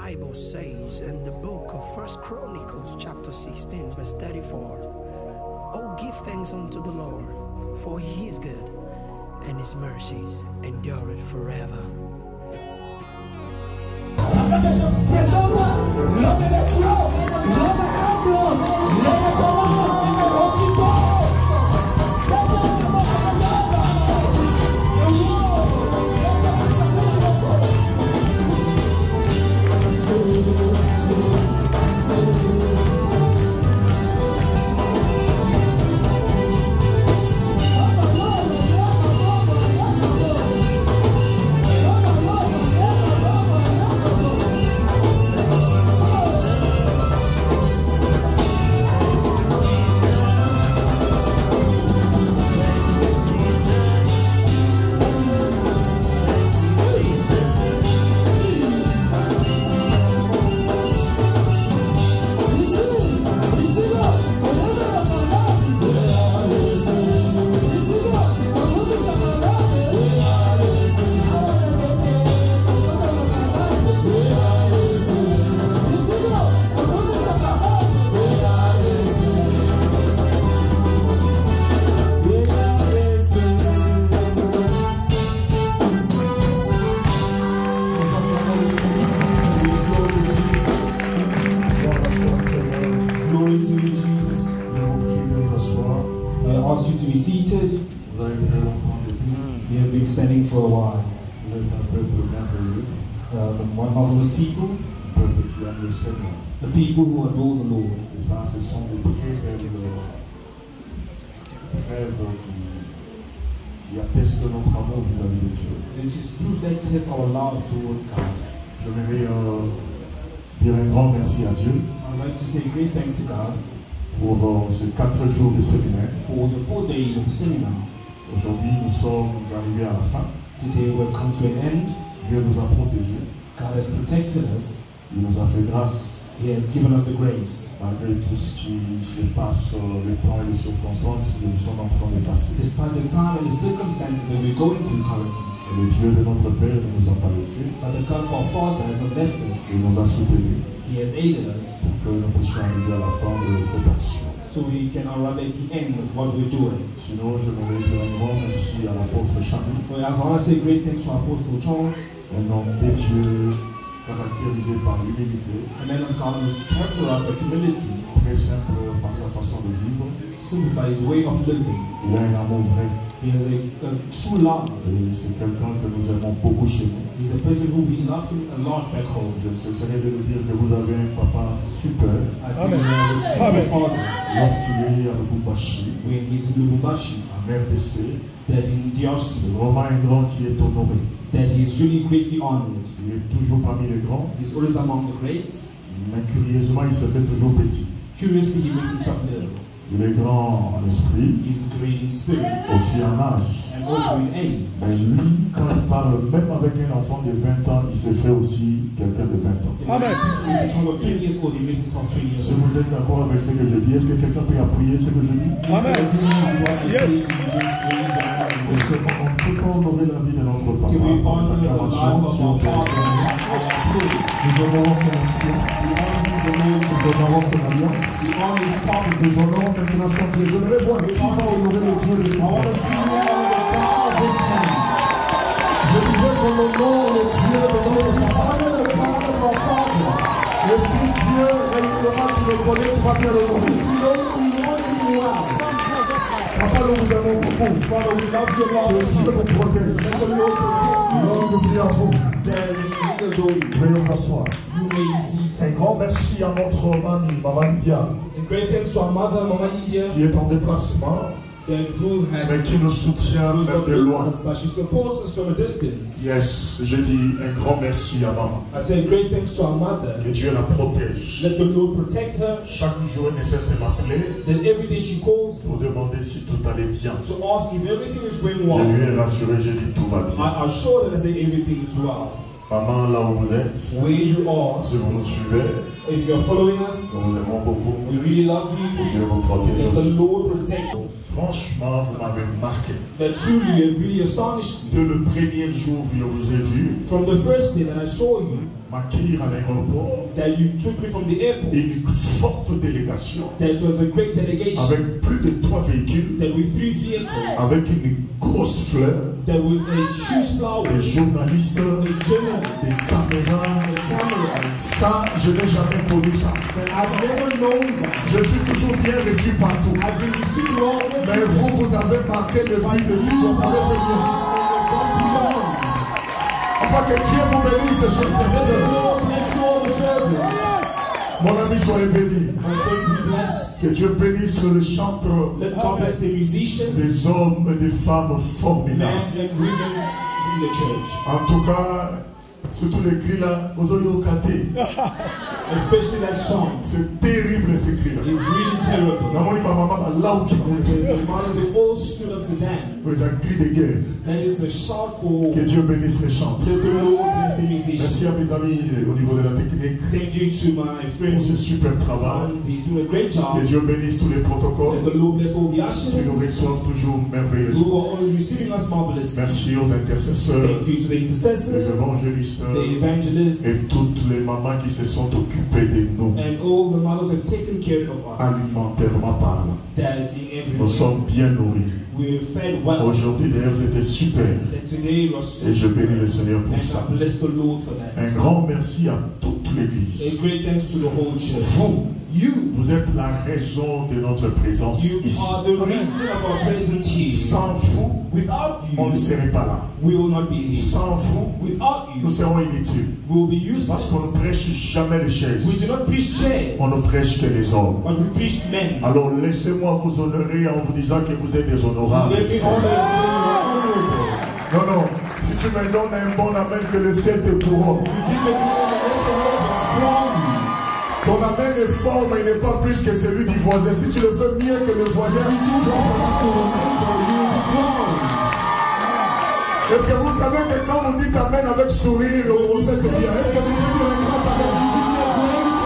Bible says in the book of 1 Chronicles chapter 16 verse 34, "Oh, give thanks unto the Lord, for he is good, and his mercies endure forever." Standing for a while. One marvelous people, the people who adore the Lord. Et ça, ce sont des preuves qui attestent notre amour vis-à-vis de Dieu. This is proof that tests our love towards God. J'aimerais dire un grand merci à Dieu. I'd like to say great thanks to God pour ces 4 jours de séminaire. For the 4 days of the seminar. Aujourd'hui, nous sommes arrivés à la fin. Today we have come to an end. Dieu nous a protégés. God has protected us. Il nous a fait grâce. He has given us the grace. Malgré tout ce qui se passe, le temps et les circonstances que nous sommes en train de passer. Despite the time and the circumstances that we're going through currently. Et le Dieu de notre Père ne nous a pas laissés. But the God of our Father has not left us. Il nous a soutenus. He has aided us. Pour que nous puissions arriver à la fin de cette action. So we can arrive at the end of what we're doing. Sinon, je voudrais dire un grand merci à l'apôtre Charlie. Well, as I want to say great thanks to Apostle Charles. Un homme de Dieu caractérisé par l'humilité. A man of God who is characterized by humility. Très simple par sa façon de vivre. Simple by his way of living. Il a un amour vrai. He has a true love. Et c'est quelqu'un que nous aimons beaucoup chez nous. He's a person who we love him a lot back home. Je ne cesserai de nous dire que vous avez un papa super. I say you have a super father. Lorsqu'il est à Lubumbashi, when he's in Lubumbashi, en RDC, that in DRC, c'est vraiment un grand qui est honoré. That he's really greatly honored. Il est toujours parmi les grands. He's always among the greats. Mais curieusement, il se fait toujours petit. Curiously, he makes himself little. Il est grand en esprit, he's great in spirit, aussi en âge. And also in age. Mais lui, quand il parle, même avec un enfant de 20 ans, il se fait aussi quelqu'un de 20 ans. Amen. Si vous êtes d'accord avec ce que je dis, est-ce que quelqu'un peut appuyer ce que je dis? Amen. Yes. Est-ce qu'on ne peut pas honorer la vie de notre papa par les acclamations si on peut? Nous honorons son action. Nous honorons son alliance. Nous honorons maintenant son Dieu. J'aimerais voir qui va honorer le Dieu de son père. Je disais qu'on honore le Dieu de notre papa. Et si Dieu réellement tu le connais, tu vas bien l'honorer. Papa, nous vous aimons beaucoup. Father, we love you, Lord. Le Dieu vous protège. Longue vie à vous. Veuillez vous asseoir. Un grand merci à notre mamie, Maman Lydia. A great thanks to our mother, Mama Lydia, qui est en déplacement, mais qui nous soutient même de loin. But she supports us from a distance. Yes, je dis un grand merci à maman. I say great thanks to our mother. Que Dieu la protège. Let the Lord protect her. Chaque jour, elle ne cesse de m'appeler. Then every day she calls pour demander si tout allait bien. To ask if everything is going well. Je lui ai rassuré, j'ai dit tout va bien. I assure her that I say everything is well. Maman, là où vous êtes, where you are, si vous nous suivez, if you're following us, nous vous aimons beaucoup. we really love Que you. Dieu vous protège That the aussi. Lord protect you. Franchement, vous m'avez marqué. That truly you have really astonished me. Dès le premier jour où je vous ai vu, From the first day that I saw you, m'accueillir à l'aéroport, that you took me from the airport, une forte délégation, that it was a great delegation, avec plus de 3 véhicules, that with 3 vehicles, avec une grosse fleur, that with a huge flower, des journalistes, a journalist, des caméras. a camera. Ça, je n'ai jamais connu ça. But I've never known that. Je suis toujours bien reçu partout. I've been received all Mais vous avez marqué le prix de vie. Vous pouvez venir. Afin que Dieu vous bénisse, chers serviteurs. Mon ami, soyez béni. My friend, be blessed. Que Dieu bénisse le chanteur, Let God bless the musicians, des hommes et des femmes formidables. men and women in the church. En tout cas, surtout les cris là, vous avez caté. Especially that song. C'est terrible ces cris là. It's really terrible. La maman là où qui The mothers, they all stood up to dance. c'est un cri de guerre. And it's a shout for Que Dieu bénisse les chanteurs. let the Lord bless the musicians. Merci à mes amis au niveau de la technique Thank you to my pour friend ce super travail. son. He's doing a great Que job. Dieu bénisse tous les And protocoles the Lord bless all the qui nous ushers reçoivent toujours merveilleusement. who are always receiving us marvelously. Merci aux intercesseurs, Thank you to the les intercessors, évangélistes the evangelists, et toutes les mamans qui se sont occupées de nous, and all the mothers have taken care of us. alimentairement parlant. That in every Nous way sommes bien nourris. we're fed well. Aujourd'hui, d'ailleurs, c'était super. And today was Et je bénis le Seigneur pour and ça. I bless the Lord for Un that. grand merci à toute A l'Église. great thanks to the whole church. Vous, vous êtes la raison de notre présence You ici. are the reason of our presence here. Sans vous, Without on ne you, serait pas là. we will not be here. Sans vous, Without nous you, serons inutiles. we will be Parce useless. qu'on ne prêche jamais les chaises. We do not preach chairs, On ne prêche que les hommes. but we preach men. Alors laissez-moi vous honorer en vous disant que vous êtes des honorables. Let me Seigneur. honor and say you are honorable. Non, non. Si tu me donnes un bon amen, que le ciel te couronne. You give me glory and let the heavens crown you. Ton amen est fort, mais il n'est pas plus que celui du voisin. Si tu le fais mieux que le voisin, sois vraiment couronné. Est-ce que vous savez que quand vous dites amen avec sourire, vous faites bien? Est-ce que tu peux dire un grand amen?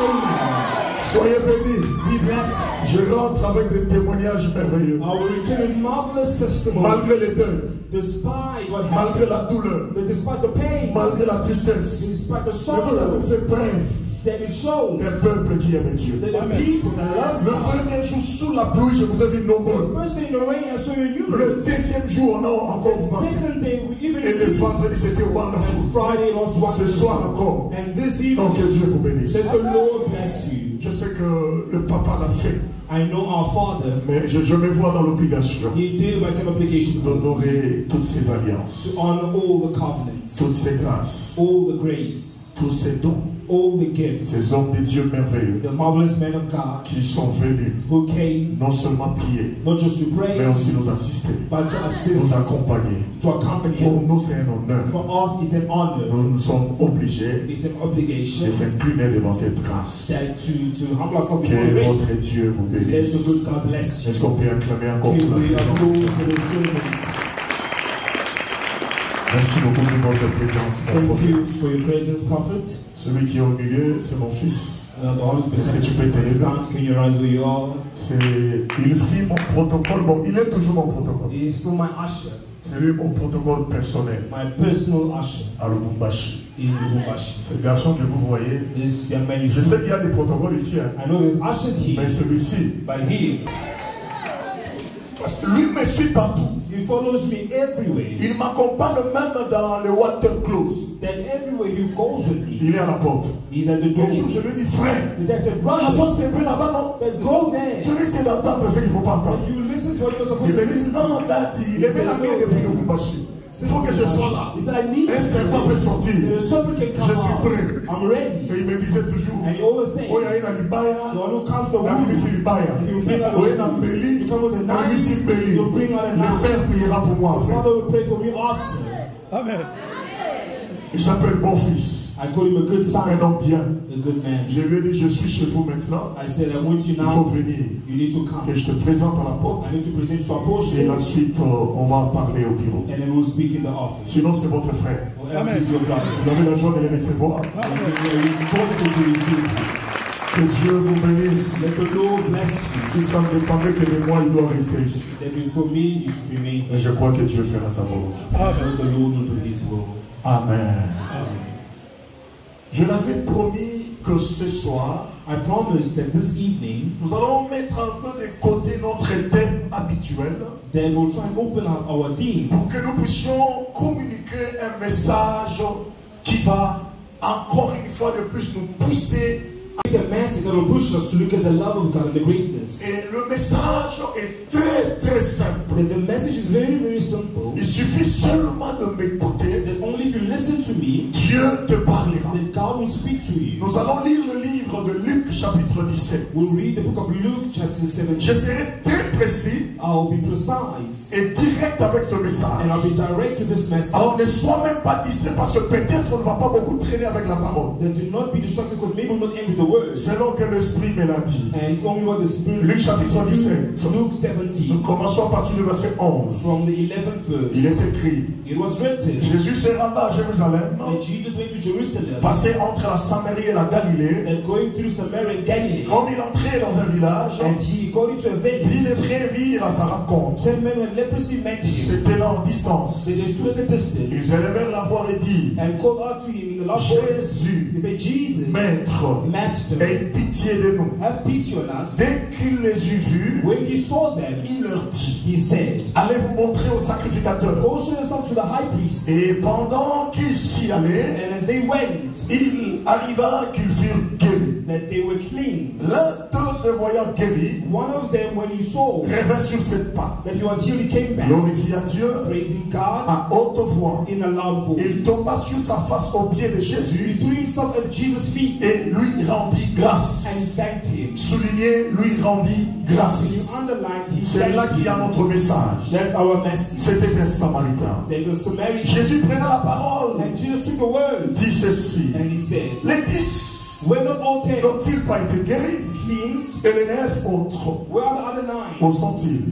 Soyez bénis. Be blessed. Je rentre avec des témoignages merveilleux. I will return a marvelous testimony. Malgré les deuils, Despite what malgré happened, la douleur, despite the pain, malgré la tristesse, despite the mais vous sorrow, avez fait preuve that it shows d'un peuple qui aime Dieu. that the people that loves Le God. premier jour sous la pluie, je vous ai vu nombreux. First day in the rain, I saw you Le numerous. deuxième jour, on a encore The vendu. second day, we even Et le increased. vendredi, c'était And wonderful. Friday was Ce wonderful. soir encore. And this Donc que evening, Dieu vous bénisse. let the Lord bless you. Je sais que le papa l'a fait, I know our Father, mais je me vois dans l'obligation He did by an obligation d'honorer toutes ces alliances, to honor all the covenants, toutes ces grâces, all the grace, tous ces dons, all the gifts, ces hommes de Dieu merveilleux the marvelous men of God qui sont venus who came non seulement prier, not just to mais pray, aussi nous assister, but to assist nous us, accompagner. to accompany Pour nous, us. c'est un honneur. For us, it's an honor, Nous sommes obligés it's an obligation de s'incliner devant cette grâce. that to humble ourselves before Que grace. votre Dieu vous Let the bénisse. good God bless you. Est-ce qu'on peut acclamer encore Can pour la we présence? applaud for the servants? Merci beaucoup pour votre présence, mon Thank prophète. you for your presence, prophet. Celui qui est au milieu, c'est mon fils. The Holy Spirit, Est-ce que tu peux t'aider? son, can you rise where you are? Il fit mon protocole. Bon, il est toujours mon protocole. He is still my usher, C'est lui mon protocole personnel my personal usher à Lubumbashi. in Lubumbashi. Ce garçon que vous voyez, This young man you je see, sais qu'il y a des protocoles ici, hein, I know there's ushers mais here, celui-ci, but he parce que lui me suit partout. follows me everywhere. Il m'accompagne même dans le water close. Then everywhere he goes with me, Il est à la porte. he's at the door. Un jour, je lui dis, frère, The dad said, brother, avance un peu là-bas, non? then go there. Tu risques d'entendre ce qu'il ne faut pas entendre. You listen to what you're supposed Il to me dit, listen to. non, daddy, il est la main depuis Lubumbashi. Il faut que je sois là. He said, I need Un serpent peut sortir. The serpent can come Je suis out. prêt. I'm ready. Et il me disait toujours, And he always said, oh, il y a une libaya, the one who comes to la wound, ministre libaya. he will bring out Oh, a il y a une mbeli, He come with a la knife. ministre mbeli. He'll bring out a Le knife. Père priera pour moi The après. Father will pray for me after. Il s'appelle bon fils. I call him a good Un son, homme bien. a good man. Je lui ai dit, je suis chez vous maintenant. I said, I want you Il faut now. venir. You need to come. Que je te présente à la porte. I need to present you to our Et portion, la suite, on va en parler au bureau. and then we'll speak in the office. Sinon, c'est votre frère. Or else is your brother. Vous avez la joie de les recevoir. And we are joyful to receive you. Que Dieu vous bénisse. Let the Lord bless you. Si ça ne dépendait que de moi, il doit rester ici. That is for me, you should remain Et je here. crois que Dieu fera sa volonté. Let the Lord will do his will. Amen. Je l'avais promis que ce soir, I promise that this evening, nous allons mettre un peu de côté notre thème habituel then we'll try and open up our theme pour que nous puissions communiquer un message qui va encore une fois de plus nous pousser. It's a message that will push us to look at the love of God and the greatness. Et le message est très très simple. And the message is very, very simple. Il suffit seulement de m'écouter. That only if you listen to me, Dieu te parlera. then God will speak to you. Nous allons lire le livre de Luc chapitre 17. We'll read the book of Luke chapter 17. Je serai très précis I'll be precise et direct avec ce and message. I'll be direct to this message. Alors ne sois même pas distrait parce que peut-être on ne va pas beaucoup traîner avec la parole. Then do not be distracted because maybe we'll not end with the word. Selon que l'Esprit me l'a dit. And it's only what the Spirit Luc chapitre 17. Luke Nous 17 commençons à partir du verset 11. from the 11th Il est verse. écrit: It was written, Jésus se renda à Jérusalem, when Jesus went to Jerusalem, passé entre la Samarie et la Galilée. and going through Samaria and Galilee, Comme il entrait dans un village, as he got into a 10 village, lépreux virent à sa rencontre. 10 men with leprosy met him. C'était là en distance. They stood at a distance Ils élevèrent la voix et dirent: and called out to him in a loud voice. Jésus, They said, Jesus, Maître, Master, aie pitié de nous. have pity on us. Dès qu'il les eut vus, When he saw them, il leur dit: he said, allez vous montrer au sacrificateur. go show yourself to the high priest. Et pendant qu'ils s'y allaient, And as they went, il arriva qu'ils furent guéris. that they were clean. L'un d'eux se voyant guéri, One of them, when he saw revint sur ses pas, that he was healed, he came back, glorifia Dieu praising God à haute voix. in a loud voice. Il tomba sur sa face aux pieds de He Jésus threw himself at Jesus' feet et lui rendit and grâce. thanked him. Souligné, lui rendit When grâce. you underline, he C'est là thanked qu'il y a him. notre message. That's our message. C'était un Samaritain. There was Samaritan, Jésus prenait la parole, and Jesus took the word, dit ceci: and he said, les 10 were not all 10 n'ont-ils pas été guéris? cleansed? Et les 9 autres, Where are the other 9? où sont-ils?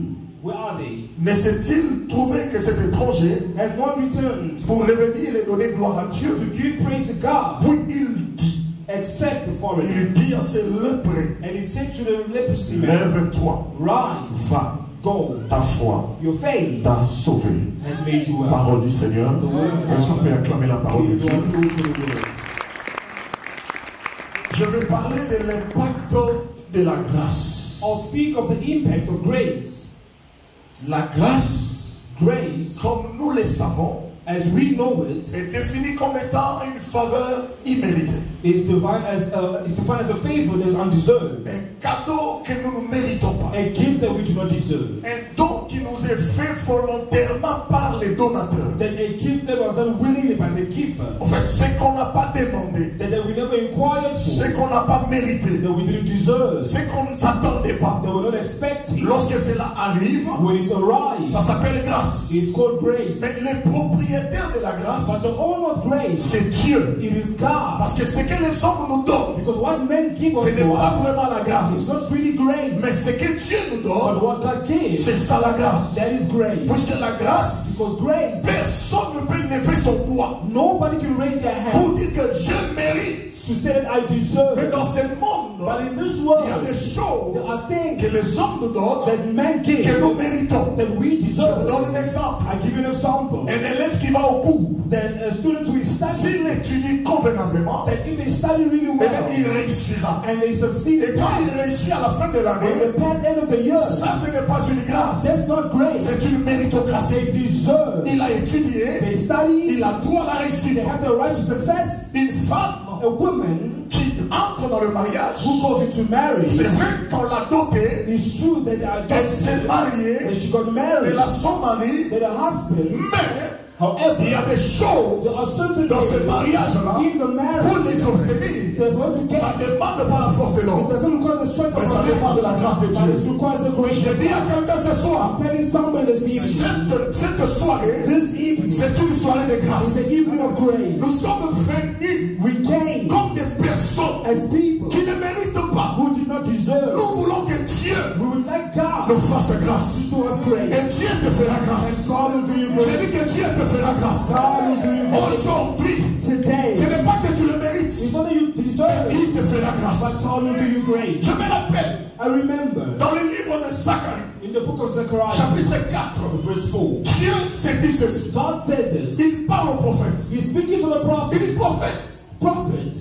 Where are they? Ne s'est-il trouvé que cet étranger, Has one returned pour revenir et donner gloire à Dieu, to give praise to God puis il dit, except the foreigner? il dit à ces lépreux: And he said to the leprosy man, lève-toi, rise, va, go, ta foi your faith t'a sauvé. has made you well. Parole du Seigneur. Est-ce qu'on peut acclamer la parole de Give Dieu? God glory for the word. Je vais parler de l'impact de la grâce. I'll speak of the impact of grace. La grâce, Grace, comme nous le savons, as we know it, est définie comme étant une faveur imméritée. is defined as a favor that is undeserved, Un cadeau que nous ne méritons pas. a gift that we do not deserve, Un don qui nous est fait volontairement par les donateurs. that a gift that was done willingly by the giver, En fait, ce qu'on n'a pas demandé, that we never inquired ce for, qu'on n'a pas mérité, that we didn't deserve, ce qu'on ne s'attendait pas. that we're not expecting. Lorsque cela arrive, When it arrives, ça s'appelle grâce. it's called grace. Mais les propriétaires de la grâce, But the owner of grace, c'est Dieu. it is God. Parce que ce que les hommes nous donnent, Because what men give ce unto n'est pas us vraiment la is grâce. not really grace, Mais ce que Dieu nous but donne, what God gives, c'est ça la grâce. that is grace. Puisque la grâce, Because grace, personne ne peut lever son doigt nobody can raise their hand pour dire que je mérite. to say that I deserve. Mais dans ce monde, But in this il y a world, des choses there are things que les hommes nous donnent that men give que nous méritons. that we Je vous deserve. donne un exemple. I give you an example. Un élève qui va au cours, Then a student who is studying, s'il étudie convenablement, that if they study really eh bien, well il réussira. and they succeed Et in quand il class, réussit à la fin de when l'année, they pass end of the year, ça ce n'est pas une grâce, that's not grace. c'est une méritocratie. They deserve. Il a étudié, They study. il a droit à la réussite. They have the right to success. Une femme A woman qui entre dans le mariage, who goes into marriage, c'est vrai qu'on l'a dotée, it's true that they are elle s'est adopted, mariée, and she got married, elle a son mari, that her husband, mais however, il y a des there choses are certain dans ce things mariage-là in the pour marriage les obtenir. that they're going to get, ça ne demande pas la force de it l'homme, doesn't require the strength mais of ça a demande de man, la grâce de but it Dieu. requires the grace Je of dis à God. quelqu'un ce soir, I'm telling someone this evening, cette soirée, this evening c'est une soirée de is grâce. the evening of grace. Nous sommes venus We came comme des personnes as people qui ne méritent pas. who did not deserve. Nous voulons que Dieu We would like God nous fasse grâce. to us Et grace. Dieu te fera And grâce. God will do you J'ai grace. dit que Dieu te fera grâce. God will do you grace. Aujourd'hui, Today, ce n'est pas que tu le mérites. it's not that you deserve, Il te fera but grâce. God will do you grace. Je me rappelle I remember dans le livre de Zacharie, in the book of Zechariah, chapitre 4, verse 4, Dieu s'est dit ceci. God said this. Il parle au prophète. He's speaking to the Il prophet. dit prophète, Prophet,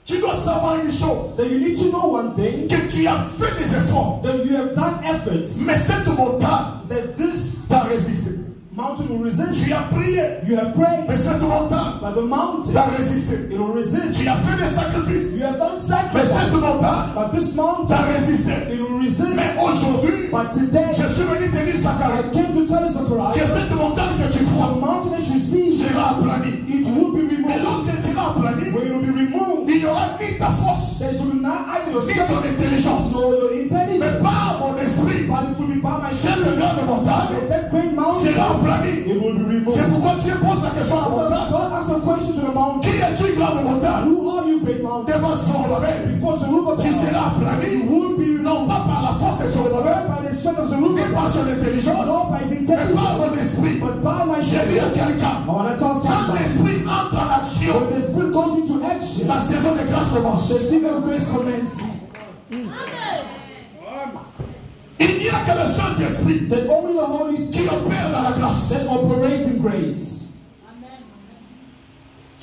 tu dois savoir une chose. that you need to know one thing, Que tu as fait des efforts. that you have done efforts, Mais cette montagne that this t'a résisté. mountain will resist. Tu as prié. You have prayed, Mais cette montagne but the mountain, t'a résisté. it will resist. Tu as fait des sacrifices. You have done Mais cette sacrifice, montagne but this mountain, t'a résisté. it will resist. Mais aujourd'hui, But today, je suis venu te dire, I Zacharie, came to tell que Zechariah, cette montagne que tu the vois mountain that you see, sera aplanie. it will be Mais removed. lorsqu'elle sera aplanie, When it will be removed, il n'y aura ni ta force, there will not either your ni ton strength intelligence, nor your mais intelligence, par mon esprit. but it will be by my Cette spirit. grande montagne That great mountain, sera aplanie. it will be removed. C'est pourquoi Dieu pose la question à la montagne. God asked a question to the mountain. Qui es-tu, grande montagne? Who are you, great mountain? Devant Zorobabel, Before Zerubbabel, tu seras aplani, non pas par la force de Zorobabel, by the strength of ni Zerubbabel, par son intelligence, nor by his mais par intelligence, mon esprit. but by my J'ai dit à spirit. quelqu'un, I want to tell quand somebody, l'esprit entre en action, when the spirit goes into action, la saison de grâce commence. the season of grace commences. Il n'y a que le Saint-Esprit That only the Holy qui Spirit opère dans la grâce. that operates in grace.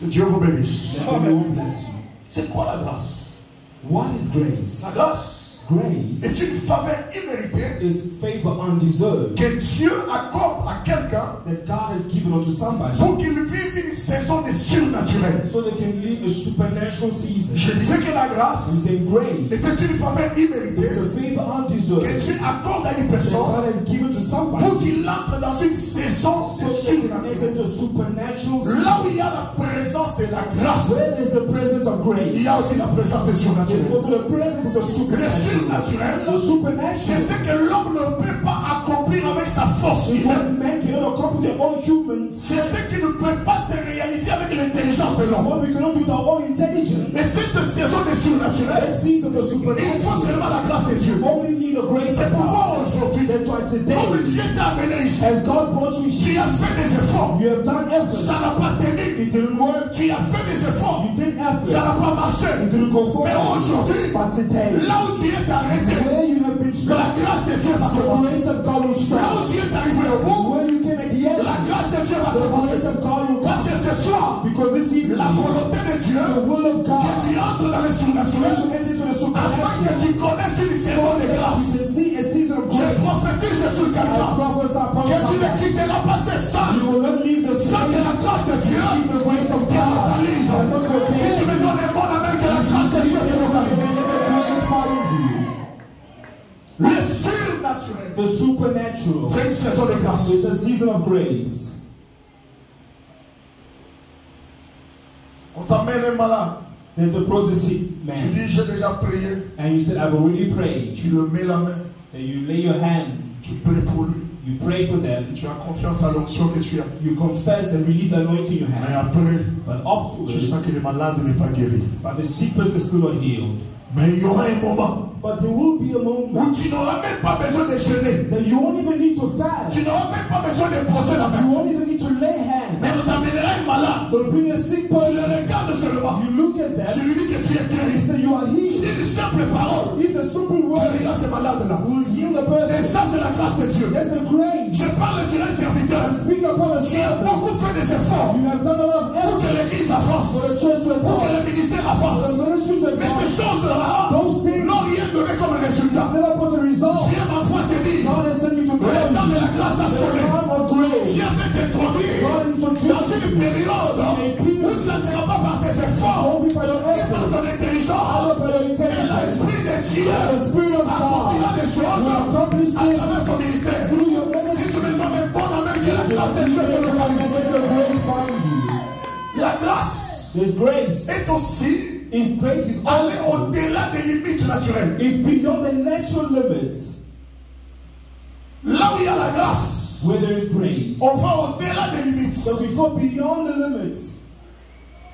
Que Dieu vous bénisse. That the Lord bless you. C'est quoi la grâce? What is grace? La grâce Grace est une faveur imméritée is favor undeserved que Dieu accorde à quelqu'un that God has given unto somebody pour qu'il vive une saison de surnaturel. so they can live a supernatural season. Je disais que la I'm grâce saying grace était une faveur imméritée is a favor que undeserved Dieu accorde à une that personne God has given to somebody pour qu'il entre dans une saison de so they can enter surnaturel. into a supernatural season. Là où il y a la présence de la grâce, Where there's the presence of il grace, y a aussi la présence de there's surnaturel. also the presence of the Le supernatural. surnaturel, The c'est supernatural ce que l'homme ne peut pas accomplir avec sa force is what humaine. men cannot accomplish their own human. C'est ce qui ne peut pas se réaliser avec l'intelligence de l'homme. What we cannot do with our own intelligence. Mais cette saison de surnaturel, That season of the il faut supernatural seulement la grâce de Dieu. only need the grace C'est of God. pourquoi aujourd'hui, That's why comme today, Dieu t'a amené ici, as God brought you tu here, as fait des efforts, you have done effort. ça n'a pas tenu. It didn't work. Tu as fait des efforts, You did ça effort. n'a pas marché. It didn't go Mais forward. aujourd'hui, But today, là où tu es arrêté, where you have been la struck, grâce de Dieu va the commencer. grace of God will Là où start. tu es arrivé au bout, Where you came at the end, la grâce de Dieu va the commencer. grace of God will Parce come. que ce soir, Because this evening, la volonté de Dieu, the will of que God, tu entres dans le to surnaturel, enter into the afin que supernatural, tu connaisses une saison de you grâce. can see a season of Je grace. prophétise sur I quelqu'un prophesy upon que tu ne someone. quitteras pas ces You salles will not leave the sans que la space. grâce de Dieu Keep the grace of te God. totalise. That's not Si tu okay. me donnes un bon amen, que la grâce de Dieu te totalise. Grace follows you. Le surnaturel, The supernatural c'est une saison de grâce. is a season of grace. On t'amène un malade. Then the brought sick Tu man, dis, j'ai déjà prié. and you said, I've already prayed. Tu le mets la main. Then you lay your hand, Tu pries pour lui. you pray for them, Tu as confiance à l'onction que tu as. you confess and release the anointing you Mais have. après, But tu afterwards, sens que le malade n'est pas guéri. but the sick person is still not healed. Mais il y aura un moment But there will be a où moment tu n'auras même pas besoin de jeûner. that you won't even need to fast. Tu n'auras même pas besoin de poser la You main. won't even need to lay hands. Mais on t'amènera un malade. But bring a sick Tu le person. regardes seulement. You look at Tu them. lui dis que tu es You guéri. say you are C'est healed. une simple parole. If the simple Tu word diras ce malade-là. will heal the Et person, ça, c'est la grâce de Dieu. that's the grace. Je parle sur un serviteur. Speak upon a Tu as servant. beaucoup fait des efforts You have done a lot of pour que effort l'église avance, for the church to pour que advance. le ministère For avance. the ministry to Mais ces advance. choses-là Those things n'ont rien donné comme résultat. never put a result. Dieu m'envoie te dire, God has sent me to le tell temps de you la grâce a the sonné. time of grace. Dieu veut t'introduire God dans introduced une période où ça ne sera pas par tes efforts, Don't be by your mais par effort, ton not intelligence. by your Et intelligence. l'Esprit de Dieu The Spirit of accomplira God des choses will accomplish à things travers ton ministère. through your Si ministry. tu me donnes un bon amen, que la grâce de Dieu te localise. Let the grace find you. La grâce There's grace. est aussi if grace is aller also, au-delà des limites naturelles. if beyond the natural limits, Là où il y a la grâce, where there is grace, on va au-delà des limites. so we go beyond the limits.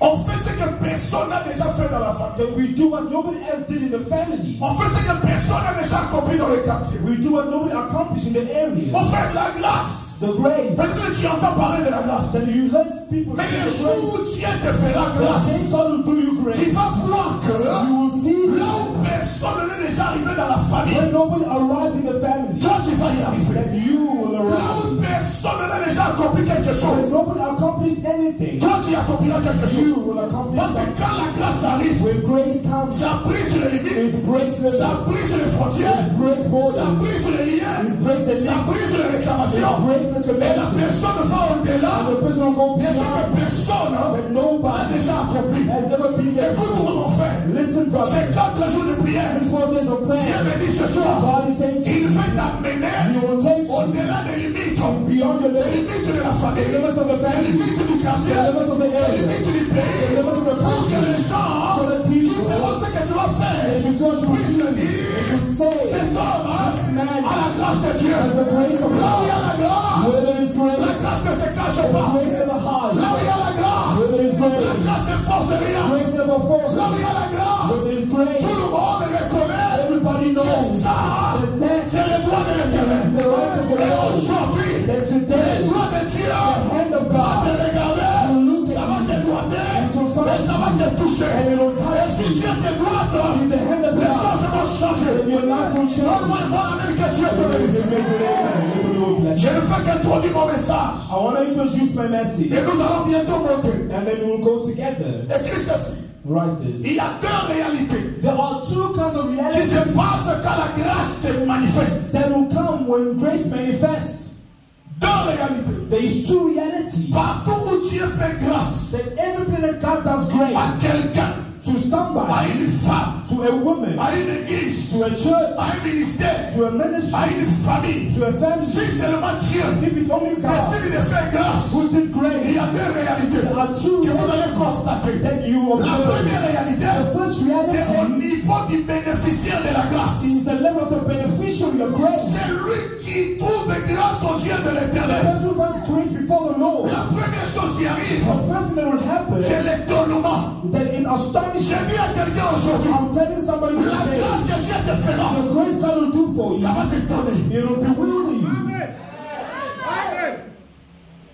On fait ce que personne n'a déjà fait dans la famille. That we do what nobody else did in the family. On fait ce que personne n'a déjà accompli dans le quartier. We do what nobody accomplished in the area. On fait la grâce. The grace. Peut-être que tu entends parler de la grâce. Then you let people Mais see le the jour grace. où Dieu te fera The day grâce, God will do you grace. tu vas voir que You will see là où personne n'est déjà arrivé dans la famille, when nobody arrived in the family, toi tu vas y arriver. that you will Là où arrive. personne n'a déjà accompli quelque When chose, nobody accomplished anything, toi tu accompliras quelque you chose. will accomplish Parce que something. quand la grâce arrive, When grace comes, ça brise les it limites, breaks limits, ça brise les frontières, it breaks ça borders, brise les liens, it breaks the ça link, brise les it réclamations. breaks the Et la connection. personne va au-delà And the person will go de ce beyond que personne that n'a nobody déjà accompli. has never been there Écoute-moi before. mon frère, Listen, brother, ces 4 jours de prière, these 4 days of Dieu prayer, me dit ce soir, God is saying to il you, veut t'amener He will take you au-delà des limites, beyond your des limits, limites de la the famille, limits of the des family, limites du quartier, the limits of the des area, limites du the pays, limits of the pour que country, les gens so that qui people, feront ce que tu vas faire as you saw you puissent do, dire, they should say, cet homme this man a la grâce de Dieu. has the grace of Là où il y a God. la grâce, Where there is la grace, grâce ne se cache the pas. grace never Là hides. où il y a la grâce, Where there is la grace, grâce ne force rien. grace never forces. Là où il y a la Where grâce, there is tout grace, le monde reconnaît everybody que knows ça, that that c'est le droit de l'Éternel. is the right of the Et Lord. aujourd'hui, That le today, droit de Dieu the hand of va te God regarder, will look ça at va you te droiter, and to et find ça va te toucher. and it will Et touch si you. Dieu te droite, In the hand of les God, choses vont changer. and your life will change. Donne-moi un bon amen que Dieu te bénisse. Je ne fais qu'introduire mon message. I want to introduce my message, Et nous allons bientôt monter. and then we will go together. Écris ceci. Write this. Il y a 2 réalités There are 2 kinds of qui realities se passent quand la grâce se manifeste. that will come when grace manifests. 2 réalités. There is 2 realities. Partout où Dieu fait grâce That every place that God does à grace quelqu'un, to à somebody, une femme, to a woman, à une église, to a church, à un ministère, to a ministry, à une famille, to a family, si seulement Dieu if it's only God décide de faire grâce, who did il grace, y a 2 réalités there are 2 que vous allez realities constater. that you La observe. première réalité, The first c'est au reality niveau du bénéficiaire de la grâce. is the level of the beneficiary of grace. C'est lui qui trouve grâce aux yeux de The l'Éternel. person who finds grace before the Lord. La première chose qui arrive, The first thing that will happen c'est l'étonnement. that is astonishing. J'ai dit à quelqu'un aujourd'hui, I'm telling somebody la today, grâce que Dieu te fera, the grace God will do for you, ça va t'étonner. it will bewilder you.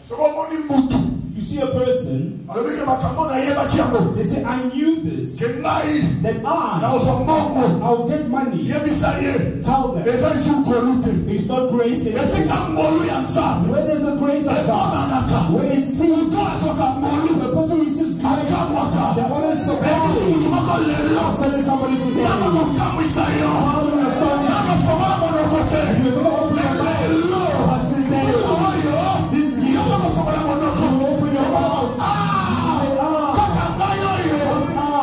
C'est comme on dit moutou. If you see a person, Alors que makambo na yeba kiango. they say, I knew this, Que ngai that na I ozomongo. will get money. Yebisa ye. Tell them, Eza isi ukolute. it's not grace in Ese it. kambolu ya nzambe. Where there's the grace of God, Emonanaka. where it's seen, Uto azoka mbolu. the person receives grace, Akamwaka. they're always Ebisi surprised. mutu mako I'm lelo. telling somebody today, Zama kukamwisa yo. how will astonish Naka fomala monokote. you? You're going to open your mouth, Lelo. but today, Oyo. this year, Yama kufomala monoko. you open your mouth, Ah. say, Kaka ngayo yo.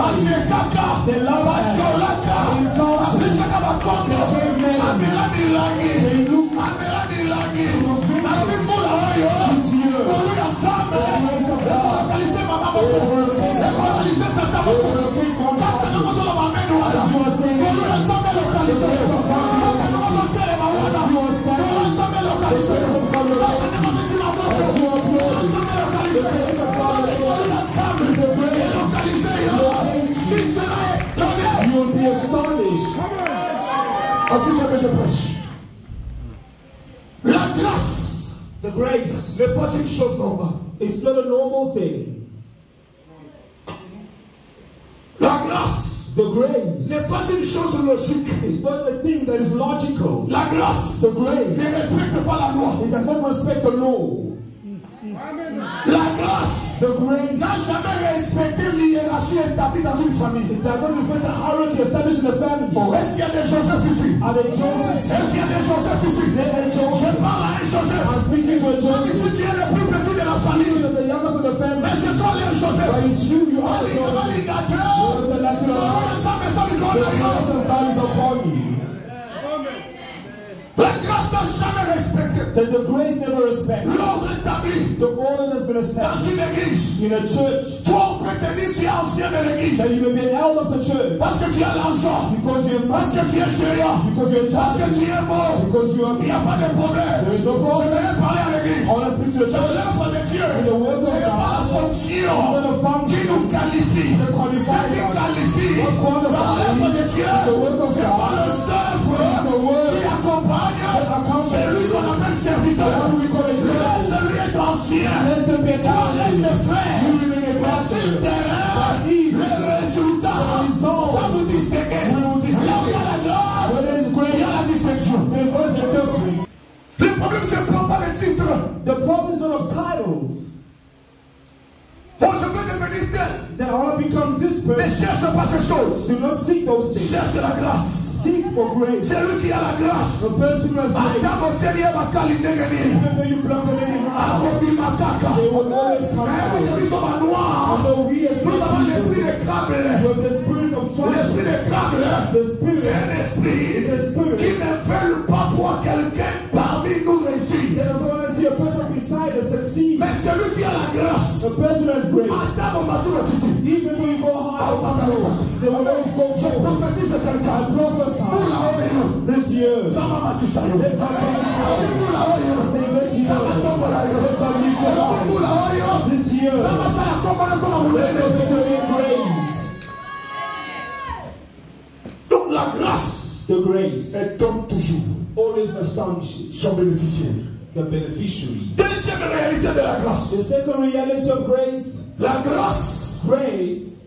Basi kaka. they love us, Bacholaka. they insult us, Abisaka bakondo. Amela nilangi. they look Amela nilangi. Nalobi mbula oyo. this year, Kolu ya nzambe. the grace of God, Ekolokalize mama moko. Ekolokalize tata they moko. will locate one Kaka heart. namozola mamenu wana. As you are saying, Kolu ya nzambe lokalize. Kaka namozotelema wana. as you are Kolu ya standing, nzambe the lokalize. grace of God, Kaka namabitima moko. as you are Kolu ya praying, nzambe lokalize. Sote kolu ya nzambe. Elokalize yo. Si cela est tombé. you will be astonished. Ainsi que je prêche. La grâce The grace, n'est pas une chose normale. it's not a normal thing. La grâce The grace, n'est pas une chose logique. it's not a thing that is logical. La grâce The grace, ne respecte pas la loi. it does not respect the law. La grâce The grace, n'a jamais respecté l'hiérarchie établie dans une famille. it does not respect the hierarchy established in the family. Est-ce qu'il y a des Joseph ici? Are they Josephs? Est-ce qu'il y a des Joseph ici? They are Je Joseph. parle à un I'm Joseph. speaking to a Même Joseph. si tu es le plus petit de la famille, You're the youngest of the family. mais c'est toi le Joseph. But it's you, you are Joseph. You're the lucky one. The grace of God is upon you. La grâce n'a jamais respecté. that the grace never respects. L'ordre établi The order has been dans established une église. in a church. Toi, on peut te dire tu es ancien de l'église. That you may be an elder of the church. Parce que tu as l'argent. Because you have Parce que tu es géant. Because you are Parce que child. tu es beau. Because you are. Il n'y a pas de problème. There is no Je problem. vais parler à l'église. I want to speak to the church. L'œuvre de Dieu, The word of ce n'est pas la God. fonction It's not a function. qui nous qualifie. That qualifies Ce qui us. qualifie What qualifies l'œuvre de Dieu, is the work of ce God. sont les œuvres The word qui accompagnent accompany. celui qu'on appelle serviteur. How do we call it? Celui est ancien. Let them be a Toi, reste frère. You remain a Mais pastor. sur le terrain, le résultat va vous distinguer. Là où il y a la grâce, Where there is il grace, y a la distinction. there is always a difference. Le problème, c'est pas les titres. The problem is not of titles. Bon, je veux devenir tel. That I want to become this Ne person. cherche pas ces choses. Do not seek those things. Cherche la grâce. Seek for grace. C'est lui qui a la grâce. The person who has grace. Adam otelie makali ndenge nini. Even though you block them anyhow, Akobi makaka. they will always come Mais out. nous sommes noirs. Although we as Nous avons l'esprit people, de crable. with the spirit of L'esprit trust, de crable. the C'est spirit un esprit is a spirit. qui ne veut pas voir quelqu'un parmi nous réussir. They don't want to see a person beside us succeed. Mais celui qui a la grâce. The person who has grace, Adam on m'a toujours dit. even though you go high, they will always go Je forward. prophétise quelqu'un. I prophesy this year. Ça va m'attirer. Let God come into your say this year. Ça va tomber là. Let God meet your heart. This year. Ça va ça tomber comme un Let moulin. God make your name great. Donc la grâce The grace étonne toujours always astonishes son bénéficiaire. the beneficiary. Deuxième réalité de la The grâce. second reality of grace, La grâce grace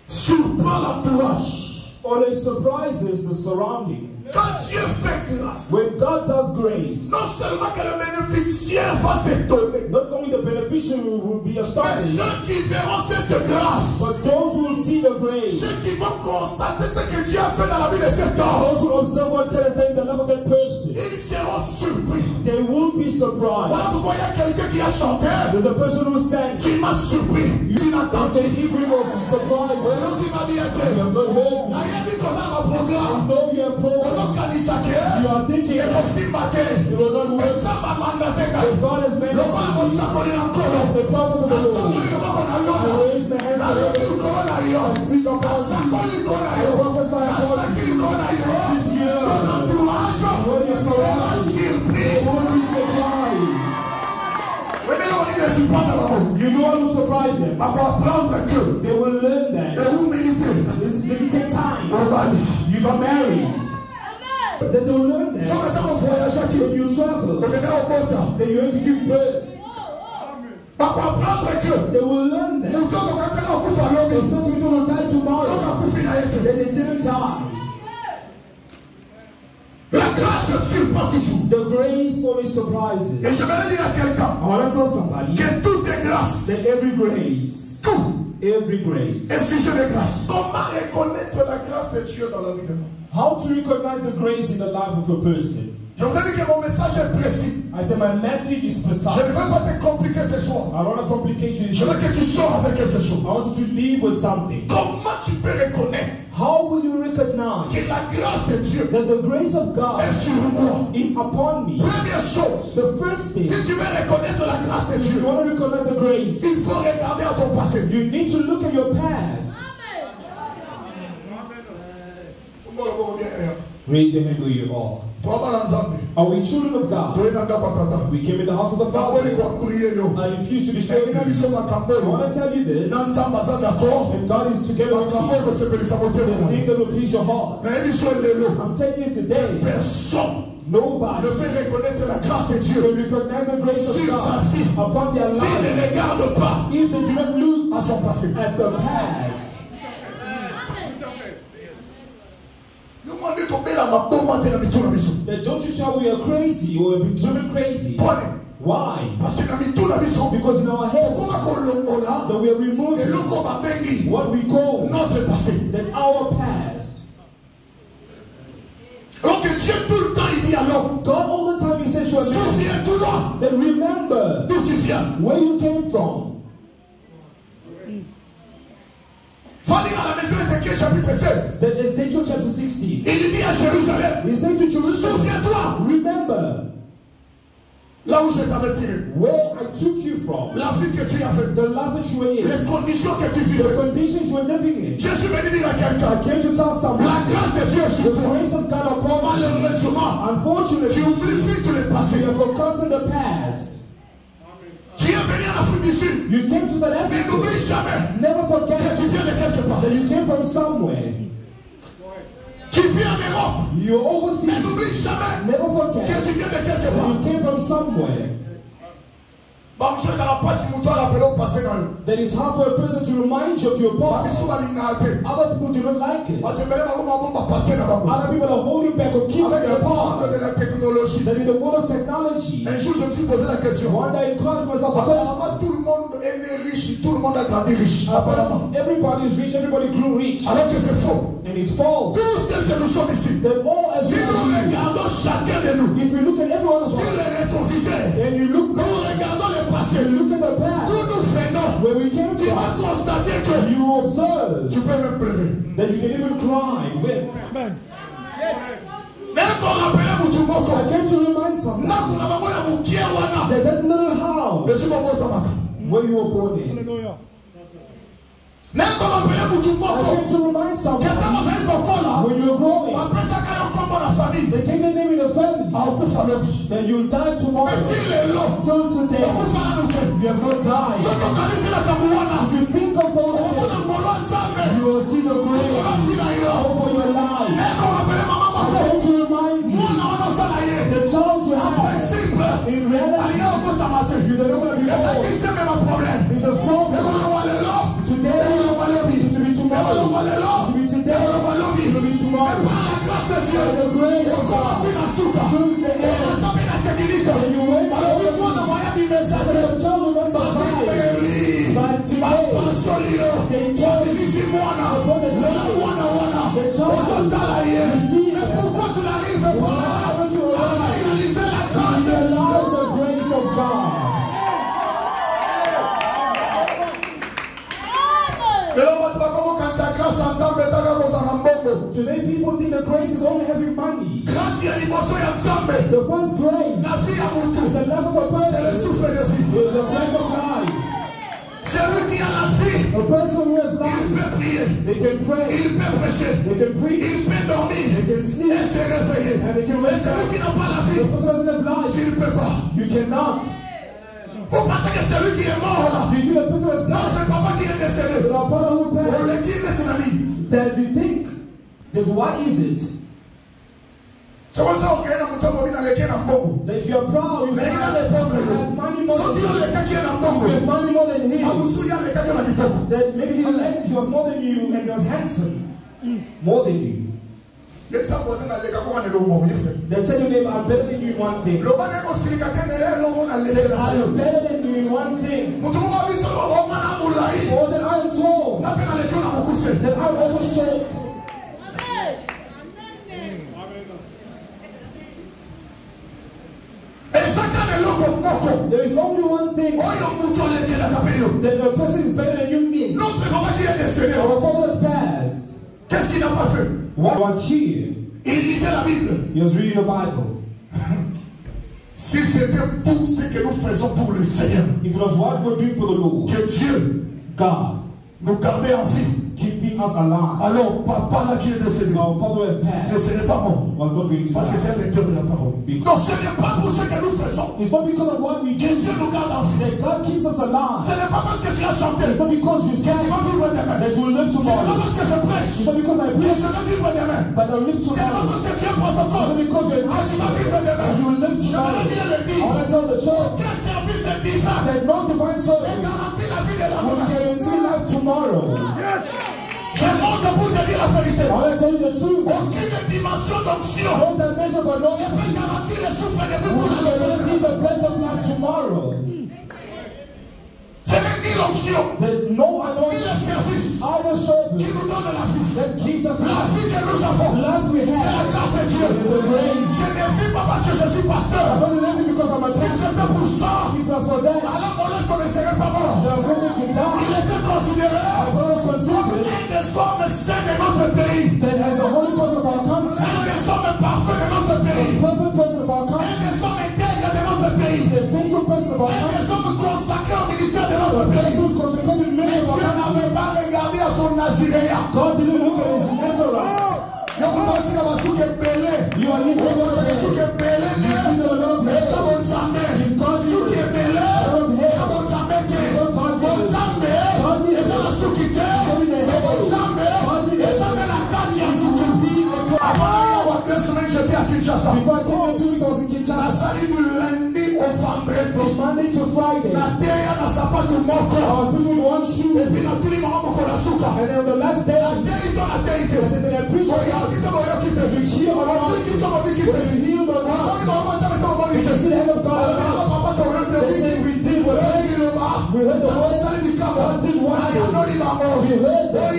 surprend l'entourage. always surprises the surrounding. Quand Dieu fait grâce, When God does grace, non seulement que le bénéficiaire va s'étonner, not only the beneficiary will be mais astonished, ceux qui verront cette grâce, but those who will see the grace, ceux qui vont constater ce que Dieu a fait dans la vie de cet homme, those who observe what God has done in the life of that person, ils seront surpris. they will be surprised. Voilà pourquoi il y a quelqu'un qui a chanté, There's a person who sang, qui m'a surpris, qui n'a it's tenté. an evening of surprise. Qui m'a bien été. You have not heard me. Rien dit comme ça dans mon programme. Know your program. You are thinking Et aussi matin. you will not work. Ça m'a mandaté. If God has made Le us roi m'a sacré encore. as the prophet of the Lord, I raise my hand to heaven. I speak upon you. I prophesy upon you. This year, when you surround, you will be surprised. You know how to surprise them. They will learn that. It will take time. You got married. Then they will learn that. When you travel, then you have to give birth. They will learn that. Because we don't die tomorrow. Then they didn't die. La grâce surprend toujours. The grace always surprises. Et je vais dire à quelqu'un I want to tell somebody que toute grâce, that every grace, every grace. est sujet de grâce. Comment reconnaître la grâce de Dieu dans la vie de l'homme? How to recognize the grace in the life of a person? Je voudrais dire que mon message est précis. I said my message is Je precise. ne veux pas te compliquer ce soir. I don't want to complicate you. Je veux que tu sors avec quelque chose. I want you to leave with something. Comment tu peux reconnaître How will you recognize que la grâce de Dieu that the grace of God est sur moi? is upon me? Première chose, The first thing, si tu veux reconnaître la grâce de if Dieu, you want to recognize the grace, il faut regarder à ton passé. you need to look at your past. Raise your hand where you are. Are we children of God? We came in the house of the Father. I refuse to disturb you. I want to tell you this. And God is together with you. The thing that will please your heart. I'm telling you today, nobody ne peut reconnaître la grâce de Dieu will recognize the grace of sur sa vie God upon their s'il ne life regarde pas if they do not look à son passé. at the past. Then don't you see how we are crazy or have been driven crazy? Why? Because in our head that we are removing what we call that our past. God all the time he says to a man that remember where you came from. Va lire à la maison Ézéchiel Ézéchiel chapitre 16. Then Ezekiel chapter 16. Il dit à Jérusalem, He said to Jerusalem, souviens-toi, remember là où je t'avais tiré, where I took you from, la vie que tu as faite, the life that you were in, les conditions que tu the vivais. conditions you were living in. Je suis venu dire à quelqu'un, I came to tell someone, la grâce de Dieu est sur the toi. grace of God upon you. Malheureusement, tu Unfortunately, oublies vite le passé. you have forgotten the past. Tu es venu en Afrique du Sud, You came to South mais n'oublie Africa. jamais Never que forget tu viens de quelque part. that you came from somewhere. Tu vis en Europe, You're mais overseas. n'oublie jamais Never que forget tu viens de quelque that part. you came from somewhere. Bah, monsieur, ça va pas si mon toit l'appelé au passé dans le. That it's hard for a person to remind you of your Bah, past. ils sont alignés à terre. Other people do not like it. Parce que maintenant, on va passer dans la boue. Other people are holding back or keeping Avec their le monde past. de la technologie. That in the world of technology, Un jour, je me suis posé la question. one day I called myself a question. Apparemment, tout le monde est né riche, tout le monde a grandi riche. Apparemment. Everybody's rich, everybody grew rich. Alors que c'est faux. And it's false. Tous tels que nous sommes ici. That all Si nous everybody, regardons chacun de nous, if you look at every one of sur us, les rétroviseurs, and you look nous back, regardons le passé, and look at the past, tout nous freinons. where we came Tu vas from, constater que you observe tu peux même pleurer. that you can even cry with. Mais quand on rappelle Moutoumoko, I came to remind someone na kuna mambo ya mukia wana. that that little house Je suis pas bon tamaka. where you were born in. Mais quand on rappelle I Moutoumoko, came to remind que someone estamos ahí con cola, when you were growing, après ça quand on combat la famille, they gave your name in the family, akufa lobi. that you'll die tomorrow. Mais tu les lots, Till today, akufa na nuke. you have not died. Soto kanisi la kamuana, If you think of those kuna things, mbolo nzambe, you will see the kuna grace fina yo. over your life. Mais quand on rappelle mama I mako, came to remind you, mwana wana sana ye. the child you Apo have, simple, in reality, aliya okota mate. you are not going to be Et ça old. qui c'est même un problème. It's a Mais problem. quand on va le lot, Today, on va le it vivre. will be tomorrow. On va le lot, It will be today. on va le It will vivre. be Mais tomorrow. par la grâce de Dieu, By the grace on of God, commence à souka. till the end, Atame na technique. and you wait for Alors que it, moi, dans moyen du that message, the child will not survive. But today, they told you, the child, you see mais pourquoi tu n'arrives pas haven't you à arrived réaliser la grâce to de realize Dieu? the grace of God? Mais là, on va comment quand ta grâce ensemble, ça va vous en embaumer. Today, people think the grace is only having money. Grâce à l'émotion et ensemble, The first grace, la vie à mon tour, the love of a c'est le person, souffle de vie. is the breath of life. Celui qui a la vie, A person who has il life, peut prier, they can pray, il peut prêcher, they can preach, il peut dormir they can et sleep, se réveiller. and they can Mais wake celui up. qui n'a pas la The vie, person doesn't have life. tu ne peux pas. You cannot. Vous pensez que celui qui est mort là, Do you think the person has life? notre papa qui est décédé, But our father who on passed, le dit maintenant. that you think that what is it? C'est pour ça qu'on a un mouton mobile dans lequel on a beaucoup. That if you are proud, you Mais il y a have des peuples. money more Ceux qui ont than les cas qui ont you beaucoup. have money more than À him. Moussou, il y a les cas qui ont beaucoup. That maybe he was more than you and he was handsome. More than you. Il y a ça posé dans les cas qu'on a le mot. They tell your neighbor, I'm better than you in one thing. Le bon est aussi quelqu'un derrière l'homme on a les I'm better than you in one thing. Mouton mobile sur le homme on a moulai. Or that I am told On a fait dans les cas on a beaucoup fait. that I'm also short. Et ça quand les locaux moko. There is only one thing Oh yo mouton les cas la capello. that a person is better than you in. Notre papa qui est décédé. Our father's past. Qu'est-ce qu'il n'a pas fait? What was here? Il lisait la Bible. He was reading the Bible. Si c'était tout ce que nous faisons pour le Seigneur, If it was what we're doing for the Lord, que Dieu God, nous gardait en vie, keeping us alive, alors papa là qui est décédé our father has ne passed, serait pas mort. was not going to Parce que die. c'est un lecteur de la parole. Donc ce n'est pas pour ce que nous faisons It's not because of what we que do Dieu nous garde en vie. that God keeps us Ce alive. n'est pas parce que tu as chanté It's not because you que sang tu vas vivre demain. that you will live Ce n'est pas tomorrow. parce que je prêche It's not because I que preach je vais vivre demain. that I'll live Ce n'est pas tomorrow. parce que tu es It's protocole not because you're que tu vas asking vivre demain. that you will live Je tomorrow. vais bien le I dire. want to tell the church Quel service est divin that no divine et service garantit la vie de la will mort. guarantee life tomorrow. Je monte pour te dire la vérité. I want to tell you the truth. Aucune dimension d'onction No dimension for no ne peut garantir le souffle de vie will pour la guarantee vie. the breath of life tomorrow. Ce n'est ni l'onction, That no ni le anointing, service either qui service nous donne la vie. that gives us La life. vie que nous avons, Life we c'est la have grâce de Dieu. is the grace. Je ne vis pas parce que je suis pasteur. I'm not living because I'm a Si pastor. c'était pour ça, If it was for that, alors mon oncle ne serait pas mort. I was going to Il die. était considéré I was comme considered un des hommes saint de notre pays. Then as a holy person of our country, Un des hommes parfaits de notre pays. a perfect person of our Un country, des hommes intègres de notre pays. the faithful person of our Un country, des hommes consacrés au ministère de notre pays. who's consecrated in many of our Dieu country. n'avait pas regardé à son Naziréa. God didn't look at his Nazarite. Il y a beaucoup de gens qui sont belé. You are living in Il y a beaucoup de gens qui sont belé. You need a lot of Et ça hate. va jamais. He's God Ceux qui sont belé, ça va jamais. Bon jamais. Et ça va se quitter. Bon jamais. Et ça va la carte. Avant 2 semaines, j'étais à Kinshasa. Before I came in 2 weeks, I was in La Kinshasa. salle du lundi au vendredi. From Monday to Friday, La terre n'a sa pas de I moko. was preaching with one shoe. Et puis, notre maman moko la souka. And then on the last day, La terre dans la terre. I said that I preached Oh, to il y a God. qui te voit qui te You heal or not, qui te voit qui te whether you healed or not, if you see the hand of God or not, they say we did what we heard the word. God did wonders. We heard that.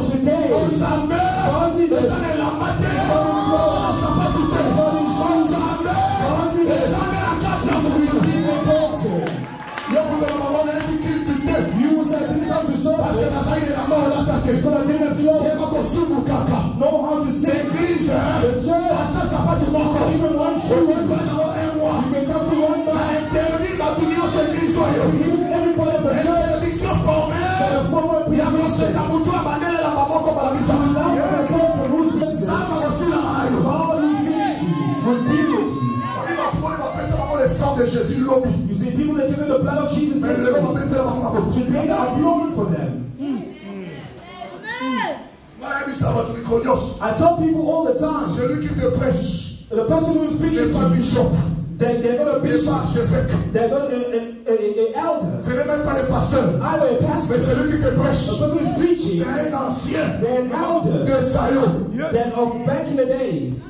Today, God did this. You will say I didn't come to serve because I didn't know how to sing. The church, even one shoe, you can come to one man. Even everybody of the church, the former permission. Allow the person who's listening, God will finish you, will deal with you. You see, people that give in the blood of Jesus yesterday, today they are blown for them. I tell people all the time, the person who is preaching to you, they're not a bishop, they're not an elder, either a pastor. The person who is preaching, they're an elder, they're of back in the days.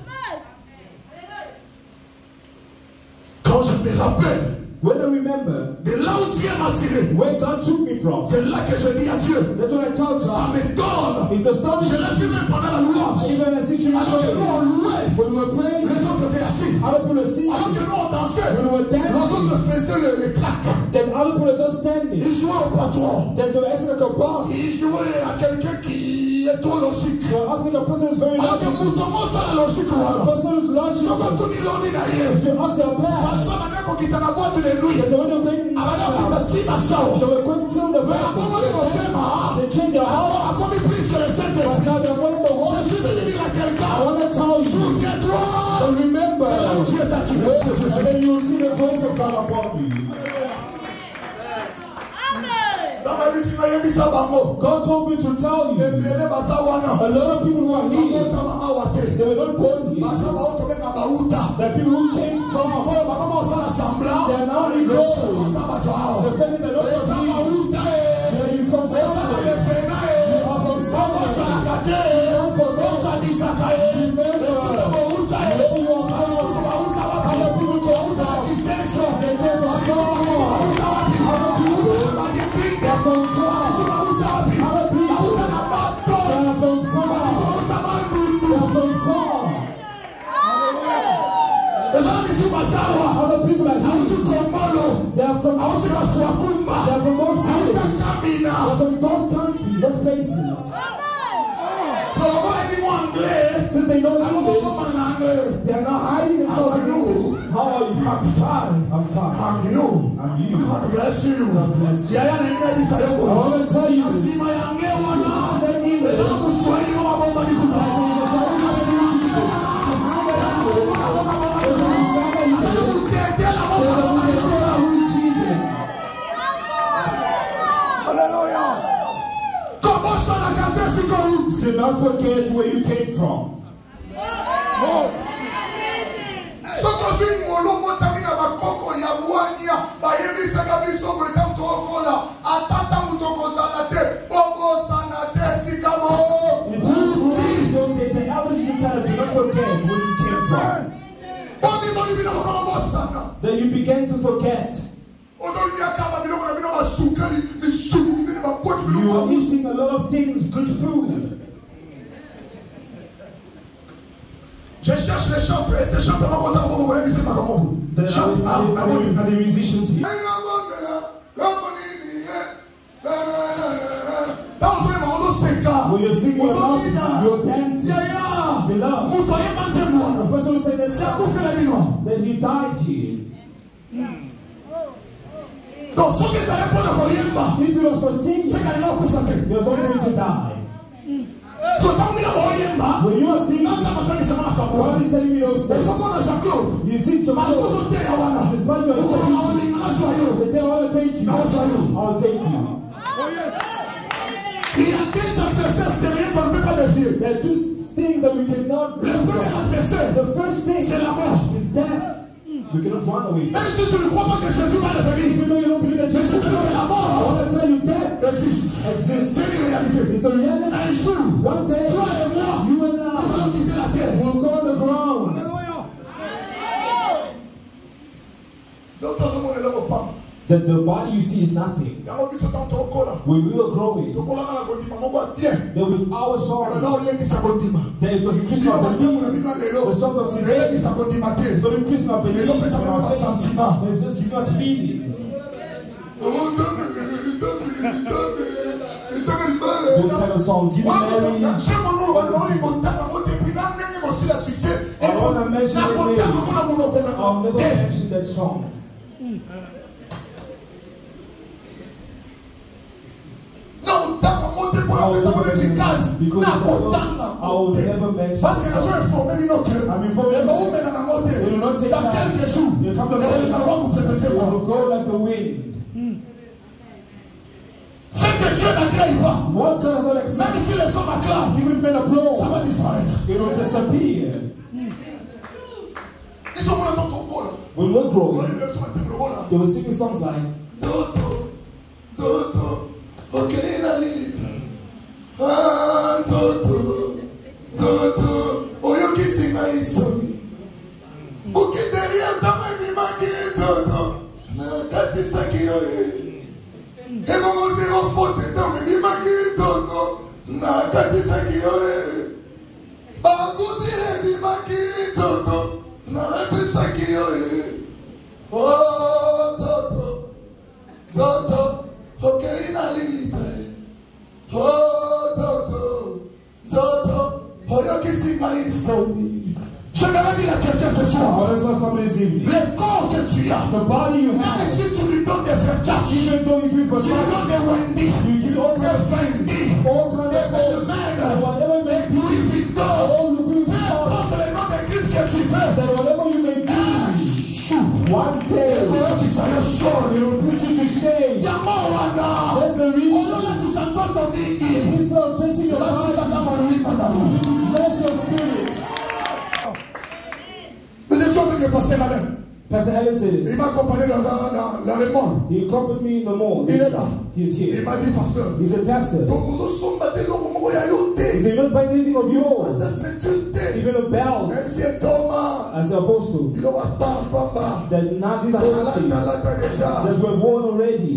Quand je me rappelle When I remember de là où Dieu m'a tiré, where God took me from, c'est là que je dis à Dieu, that's when I tell ça God, me donne. it's Je astonishing. l'ai vu même pendant la louange. Even as you Alors que nous on louait, when we were praying, les autres étaient assis. other people are singing, Alors que nous on dansait, when we were les dancing, autres faisaient les claques. then other people are just standing. Ils jouaient au patron. Then they were acting like a boss. Ils jouaient à quelqu'un qui est trop logique. They were acting like a person who's very Alors que logical. Moutomo ça la logique A voilà. person who's Soko logical. tout ni l'on dit If d'ailleurs. you ask their past, Façon maintenant qu'on quitte la boîte de lui. then they were going Abana kita si masao. they were going to tell the Mais à person. comment ils vont They changed their heart. alors, a commis plus que le But Saint-Esprit. now they're wanting the Je Holy suis venu dire à I quelqu'un, want to tell you, souviens-toi and remember, là où Dieu t'a tiré. and then you'll see the grace of God upon you. God told me to tell you, a lot of people who are here, they were not born here. The people who came from, they are now in those. The fact that they're not from here, they are from somewhere. You are from somewhere. You are from God. Remember, where you are from. Other people came from. They came from far. Other people, they are from far. Other people, they are from far. They are from far. Other people are here. They are from those countries. They are from those countries, those places. Since they know English, they are not hiding themselves in English. How are you? I'm fine. I'm fine. I'm you. I'm you. God bless you. God bless you. Yaya na ina bisa I yoko. want to tell you, Asima ya nge wana. that English, Eza Kiswahili mwa bomba ni kuna. do not forget where you came from. The elders in China do not forget where you came from. That you begin to forget. You are eating a lot of things, good food. Je cherche les chants. Est-ce que les chants peuvent compter pour vous voyez musique par exemple? Are the musicians here? When you're you're laughing, you're dancing. Beloved, the person who said that he died here. If he was for singing, he was not going to die. When you are singing, God is telling me those things. You see, Jean-Claude, despite your ability, they tell, I'll take you. I'll take you. Oh yes. Il y a des adversaires sérieux qu'on ne peut pas défier. There are two things that we cannot do. Le premier adversaire, the first thing c'est la mort. Is death. We cannot run away from it. Même si tu ne crois pas que Jésus va le venir, Even though you don't believe that Jesus will come, la I mort want to tell you death existe. exists. C'est une réalité. It's a reality. Un jour, One day, toi et moi, you and nous allons quitter la terre. I will go on the ground. That the body you see is nothing. When we were growing, then with our song, then it was increasing our belief. The song of today, it's not increasing our belief. It's just giving us feelings. Those kind of songs, give me marriage. I want to mention it later. I'll never mention that song. I will never mention parce que nous sommes informés de nos cœurs. Dans quelques jours, nous will go like the wind. Ce que Dieu n'accueille pas, what God has not même accepted, si les hommes acclament, even if men applaud, ça va disparaître. it will disappear. Ils sont dans ton col. When we're growing, they were singing songs like Zoto, Zoto, okay, na lilita. Ah, Zoto, Zoto, oyo kisinga isomi. Buki derrière ta main, maki Zoto. Na kati saki oye. Et mon zéro faute dans mes maki Zoto. Na kati saki oye. Baguti ni maki Zoto. Na kati saki oye. Oh, Zoto, Zoto, okay, na lilita. Oh, Zoto, Zoto, oyo kisinga isomi. Je vais dire à quelqu'un ce soir, le corps que tu as, the body you même have, si tu lui donnes des frères even though you give for tu lui donnes des Wendy, you give all des kinds Fendi, all kinds des of Goldman, whatever des may be, Louis Vuitton, all the peu importe les noms d'église que tu fais, that whatever you may do, one day, qui s'arrête sol, it will put you to shame. Yamawana, That's the reason. tu s'entends ton nid, Instead of dressing your là tu body, s'entends mon lit, madame. dress your spirit. Nous étions avec le pasteur Alain. Pastor Allen said Il it. m'a accompagné dans le monde. He accompanied me in the mall. Il est là. He's Il here. m'a dit, pasteur, He said, Pastor, donc nous sommes battus le moment où il y a he l'auté. said, you don't buy anything of yours, Dans cette unité, even a belt, même si c'est Thomas, as an apostle, il aura pas, that now these are on nothing. l'a déjà. That we've worn already.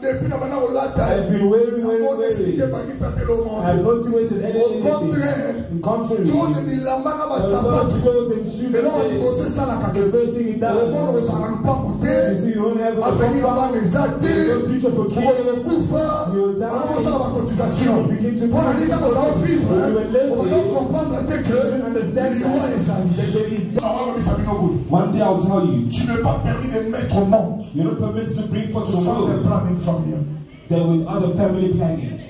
Depuis la manière où l'a I've been wearing. I've not seen I've not seen where it is Au anything. contraire, In contrary, tout le bilamana va there are s'abattre. clothes and shoes. Et là, on dit, c'est ça la The caguette. first thing he Au does, monde où ça va nous pas you monter. see, you don't have a Avenir va compound, les aider. no future for Pour kids. le coup, ça, You'll die. on va ça la cotisation. You begin to On a dit quand on va vivre, When you live, on va comprendre que you don't understand il y aura les that amis. there is. Tu One day I'll tell you, n'es pas permis de mettre au monde you're not permitted to bring forth the sans un world planning familial. that with other family planning.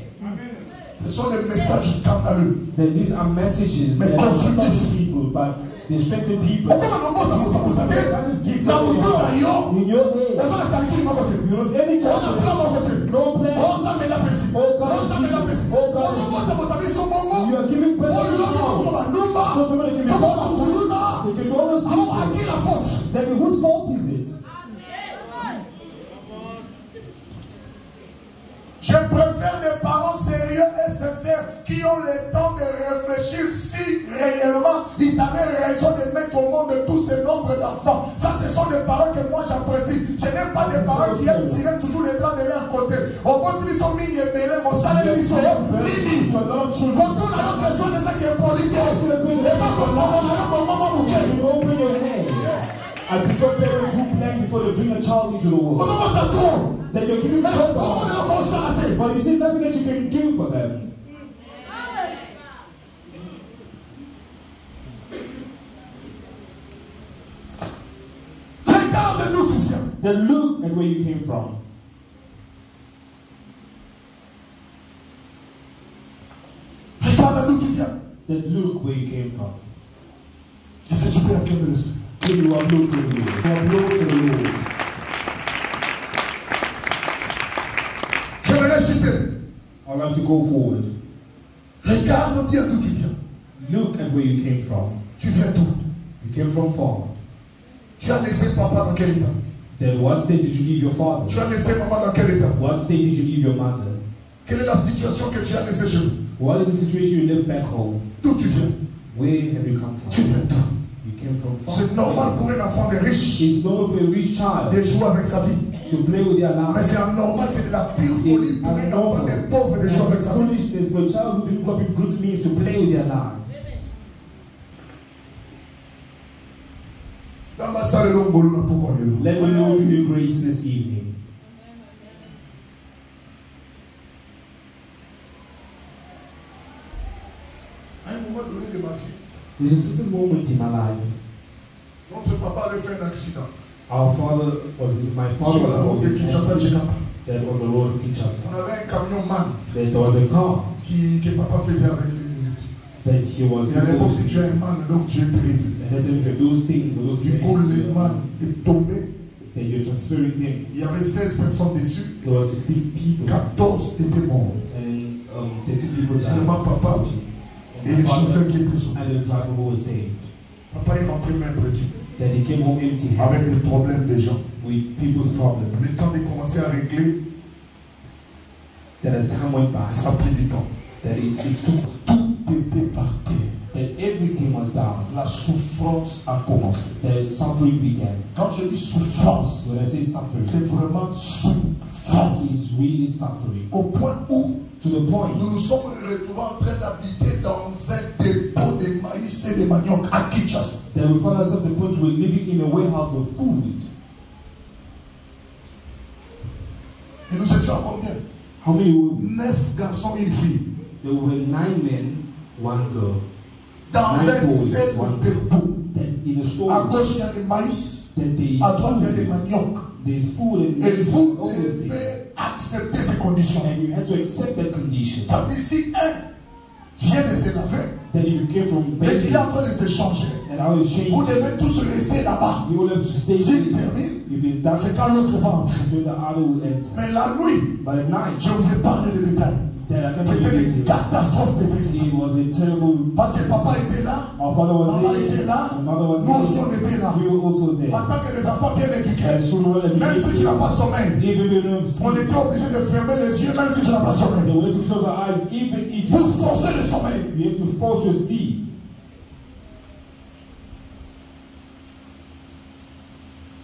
Ce sont des messages scandaleux. That these are messages Mais that are constructifs. not people, but they strengthen people. Pourquoi on ne That is give Now, them we do that, yo. in your head. on a calculé ma côté. You don't have any On a plein confidence. mon côté. No plan. On s'en met la pression. Oh, God. On s'en met la pression. Oh, God. On s'en met la pression. You are giving On person lui dit comment on va nous battre. so somebody can be Comment on va bothered. nous battre. They can always Alors, à people. qui la faute? Then whose fault is it? Je préfère des parents sérieux et sincères qui ont le temps de réfléchir si réellement ils avaient raison de mettre au monde tout ce nombre d'enfants. Ça, ce sont des parents que moi j'apprécie. Je n'aime pas des parents qui aiment tirer toujours les draps de leur côté. Au moins, ils sont mis et belés, mon salaire, ils sont mini. Quand on a une question de ça qui est politique, les gens comme ça, on a un bon moment bouquet. You open your head. I prefer parents who plan before they bring a child into the On world. se montre trop. That you're giving Mais them comment on est comme ça? but you see nothing that you can do for them. Then look at where you came from. Regarde d'où tu viens. Then look where you came from. Est-ce que tu peux acclamer le Seigneur? Can you applaud to the Lord? Applaud to the Lord. J'aimerais citer. I'd like to go forward. Regarde bien d'où tu viens. Look at where you came from. Tu viens d'où? You came from far. Tu as laissé papa dans quel état? Then what state did you leave your father? Tu as laissé maman dans quel état? What state did you leave your mother? Quelle est la situation que tu as laissée chez vous? What is the situation you left back home? D'où tu viens? Where have you come Tu from? viens d'où? You came from far. C'est normal pour un enfant de riche It's normal for a rich child de jouer avec sa vie. to play with their Mais lives. c'est anormal, c'est de la pure folie pour un enfant de pauvre de jouer avec sa vie. Foolishness for a child who didn't grow up in good means to play with their lives. Ça m'a salé l'homme boulot pour qu'on y Let the Lord do your grace this evening. À un moment donné de ma vie, There's a certain moment in my life. notre papa avait fait un accident. My father was Sur la route de on Kinshasa, Jakarta. the road of Kinshasa. On avait un camion man There was a car que papa faisait avec lui. that he was Et à l'époque, si tu es un man, donc tu es terrible. and that's if those things, those Du coup, le things, man est tombé. that you're transferring things. Il y avait 16 personnes dessus. There were 16 people 14 étaient morts. and 30 people died. Seulement papa et les chauffeurs qui étaient sauvés. And the driver who was saved. Papa est rentré même perdu. Then he came home empty Avec des problèmes des gens. with people's problems. Le temps de commencer à régler, That as time went by, ça a pris du temps. that it took, Tout était par terre. that everything was down. La souffrance a commencé. The suffering began. Quand je dis souffrance, When I say suffering, c'est vraiment souffrance. it's really suffering. Au point où To the point nous nous sommes retrouvés en train d'habiter dans un dépôt de maïs et de manioc à Kinshasa. that we found ourselves at the point we're living in a warehouse of food. Et nous étions à combien? How many were we? 9 garçons et une fille. There were 9 men, 1 girl. Dans 9 un boys, seul 1 dépôt. girl. Then in a À store, gauche, il y a des maïs. then there's À droite, il y a des food, manioc. there's food and Et vous all those things. devez accepter ces conditions. And you had to accept that condition. Ça veut dire si un vient de se laver That if you came from et qu'il baking est en train de s'échanger, and I was vous changing, devez tous rester là-bas. you will have to stay S'il there. termine, If it's done, c'est quand l'autre va entrer. then the other will enter. Mais la nuit, But at night, je vous ai parlé de détails. then I can't C'était believe une it. catastrophe de détails. It was a terrible. Parce que papa était là, Our father was maman there, était là, our mother was nous aussi on there. était là. We were also there. En tant que des enfants bien éduqués, As children même si tu n'as pas educated, sommeil, even though you don't on sleep, était obligé de fermer les yeux même si tu n'as pas sommeil. the way to close our eyes, even if Pour forcer le sommeil. you have to force your sleep.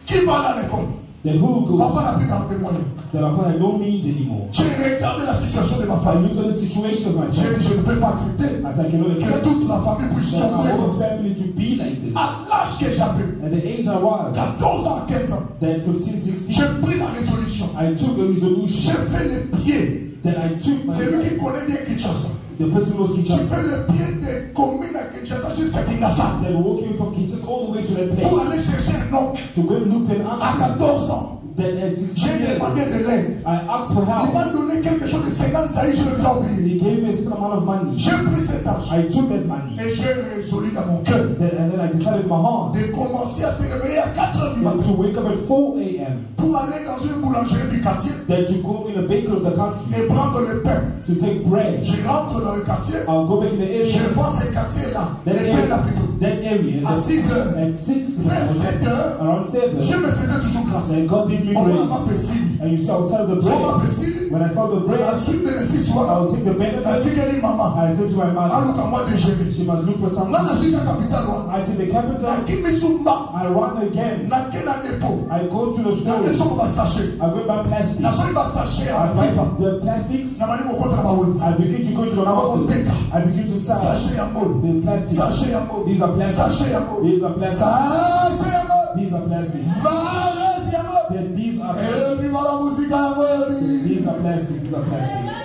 Qui va à l'école? Then who goes? Papa n'a plus dans les moyens. Then our father had no means anymore. J'ai regardé la situation de ma I famille. look at the situation of my J'ai family dit, je ne peux pas accepter as I cannot que accept toute la famille puisse that sombrer our comme whole ça. family to be like this. À l'âge que j'avais, At the age I was, 14 ans, 15 ans, then 15, 16, j'ai pris la résolution. I took a resolution J'ai fait les pieds. that I took my C'est lui qui connaît bien Kinshasa. the person who was J'ai Kinshasa, fait les pieds des communes à Kinshasa jusqu'à Kinshasa then walking from Kinshasa all the way to that pour place aller chercher un oncle to go and look for an à uncle. 14 ans. Then at 16 J'ai years, demandé de l'aide. I asked for Il help. m'a donné quelque chose de 50 saïs, je l'ai déjà oublié. He gave me a certain amount of money. J'ai pris cet argent I took that money. et j'ai résolu dans mon cœur And then I decided in my heart de commencer à se réveiller à 4 heures du matin to wake up at 4 a.m. pour aller dans une boulangerie du quartier Then to go in a bakery of the country et prendre le pain. to take bread. Je rentre dans le quartier, I'll go back in the je area. vois ces quartiers-là, les That pains là area, plutôt. that area À 6 heures, at 6 vers 7 heures, around 7. Dieu me faisait toujours grâce. Then God did me On grace. m'a fait signe. And you shall sell the On m'a bread. fait signe. When I saw the bread, La suite bénéfice, voilà. I'll take the Elle benefit. dit qu'elle est maman. I said to my mother, Alors qu'à moi déjeuner. she must look for something. Là, je suis à la capitale. I take the capital. Nakimisuba. I run again. Nakena dépôt. I go to the store. Nakeso ba sachet. I go buy plastic. Na so ba sachet à I buy FIFA. the plastics. Na mani ko kontra ba wonti. I begin to go to the market. I begin to sell Sachet ya mol. the plastics. Sachet ya mol. These are plastics. Sachet ya mol. These are plastics. Sachet ya mol. These are plastics. Varas ya mol. Then these are plastics. Viva la musica ya mol. These are plastics. These are plastics.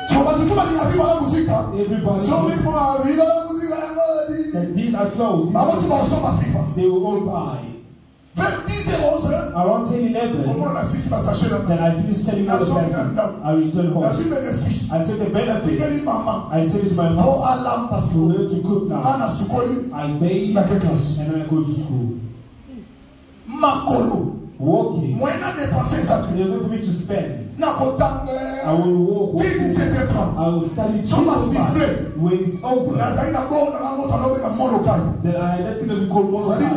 Choma tutu ba ni viva la musica. Everybody. So we come viva la musica ya mol. And these are clothes. These Mama tu are, ba so ba FIFA. they will all buy. Vers 10h11, around 10:11, then I finished selling all the lessons. I returned home. I took the benefit. I said to my mom, for her to cook now. I bathe and then I go to school. Walking. There's nothing for me to spend. I will walk. I will study till when it's over. Then I had that thing that we call Molokai. That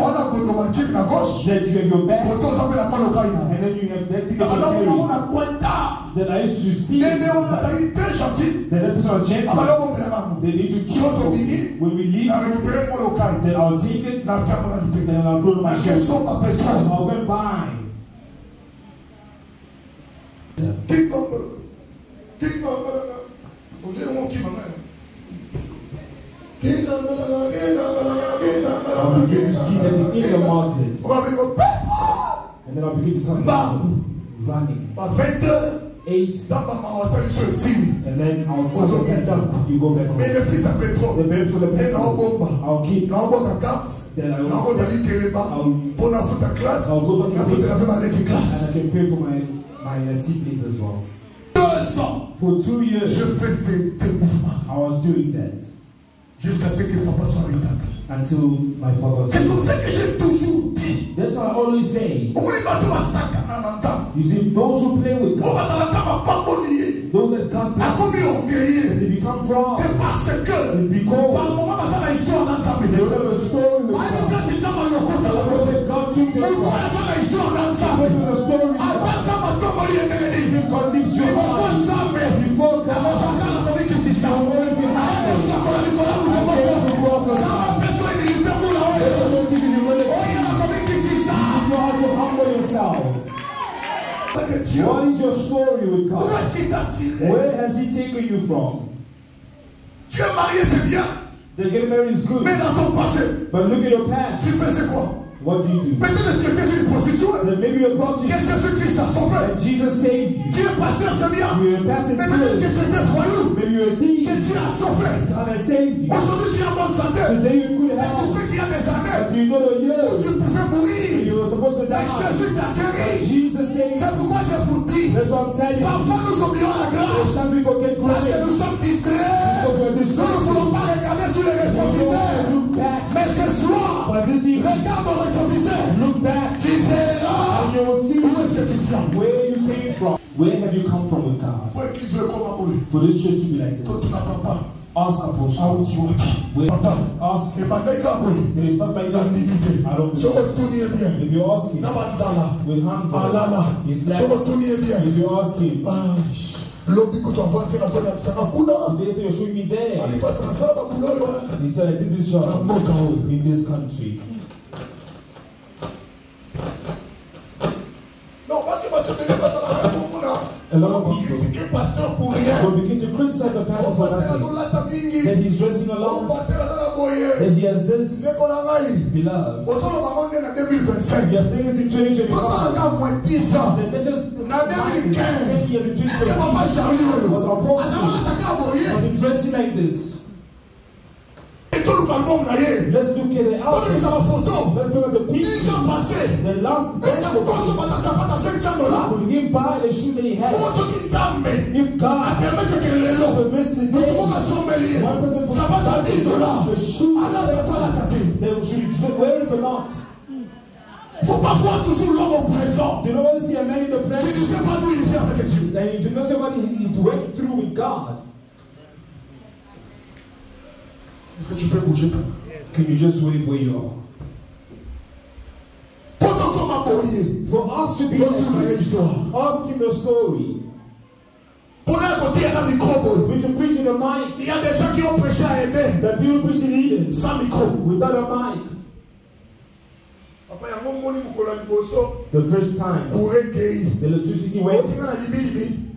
you have your back. And then you have that thing that you carry. That I used to see. That person was gentle. They need to kill me. When we leave, then I'll take it. Then I'll put it on my chest. I'll go and buy. In the market. And then I'll begin to start running. 8. And then I'll start you go back home. The benefit of the petrol. I'll keep. Then I will go to class. And I can pay for my siblings as well. For 2 years, I was doing that. Jusqu'à ce que papa soit rétabli. Until my father. C'est comme ça que j'ai toujours dit. That's what I always say. You see, those who play with God, those that can't play, they become proud. C'est parce que it's because they don't have a story with God. God took their story. If God leaves you before God, always behind us. You have to humble yourself. What is your story with God? Where has He taken you from? Tu es marié, c'est bien. The getting married is good. Mais dans ton passé, but look at your past. Tu faisais quoi? What do you do? Peut-être que tu étais une prostituée. Then maybe you're a prostitute. Que Jésus-Christ a sauvé. And Jesus saved you. Tu es pasteur, c'est bien. You're a pastor. Mais peut-être que tu étais voyou. Maybe you're a thief. Que Dieu a sauvé. God has saved you. Aujourd'hui, tu es en bonne santé. Today you're good Mais health. tu sais qu'il y a des années But you know the où years tu pouvais mourir. you were supposed to die. Mais Jésus t'a guéri. Jesus saved you. C'est pourquoi je vous dis. That's what I'm telling you. Parfois nous oublions la grâce. Some people get Parce que grace. nous sommes distraits. Because we're Nous ne distracted. voulons pas regarder sur les rétroviseurs. Look back. Mais ce soir, But this evening, regarde au rétroviseur. look back. Tu verras And you will see où est-ce que tu viens. where you came from. Where have you come from with God? Pour l'église, le corps m'a brûlé. For this church to be like Toi, this. tu n'apprends pas. Ask Ah Apostle. oui, tu vois. Where? Papa. Ask Et him. pendant qu'il a brûlé, There is not like il a this. limité. I don't Si on believe. retourne bien. If you ask him Nabanzala. with hunger, Alala. he's Si like, on retourne bien. if you ask him, L'homme que tu envoies, tu vas faire ça. today you're showing me there. Il passe dans ça, And he said, I did this job in this country. non, parce que tu ne pas dans la pour A lot of people critiquer pasteur pour rien. will begin to criticize the pastor for Pasteur nothing. azolata mingi. That he's dressing alone, Pasteur azala boye. that he has this Ndeko na ngai. beloved. Ozolo bango na 2025. We are saying it in 2025. Tosala moins 10 ans. Then let us Na 2015. 10 years in Est-ce que papa 2025 Charlie was apostle, azala boye? was he dressing like this. Et tout le album na ye. Let's look at the Tout le outfit. sa photo. Let's look at the 10 picture. ans passé. The last Est-ce que vous consommez ta sapata $500? could he buy the shoe that he had? Oso ki nzambe. If God Permettre que lelo. would miss the Tout le day, monde a sommelier. one person for Sapata $10. the shoe, Alors pourquoi la tâter? they should wear it or not. Faut pas voir toujours l'homme au présent. Do you know what you see a man in the Tu ne present? sais pas d'où il vient avec Dieu. And you do not see what he went through with God. Est-ce que tu peux bouger toi? Can you just wave where you are? Pourtant comme un boyer. For us to be Retourne à like this, l'histoire. ask him the story. Pour un côté, il y a un micro. We to preach in the mic. Il y a des gens qui ont prêché à aider The people preach in Eden sans micro. without a mic. Papa, il y a un moment où il The first time courait gay. the electricity went, Il y a un yibi.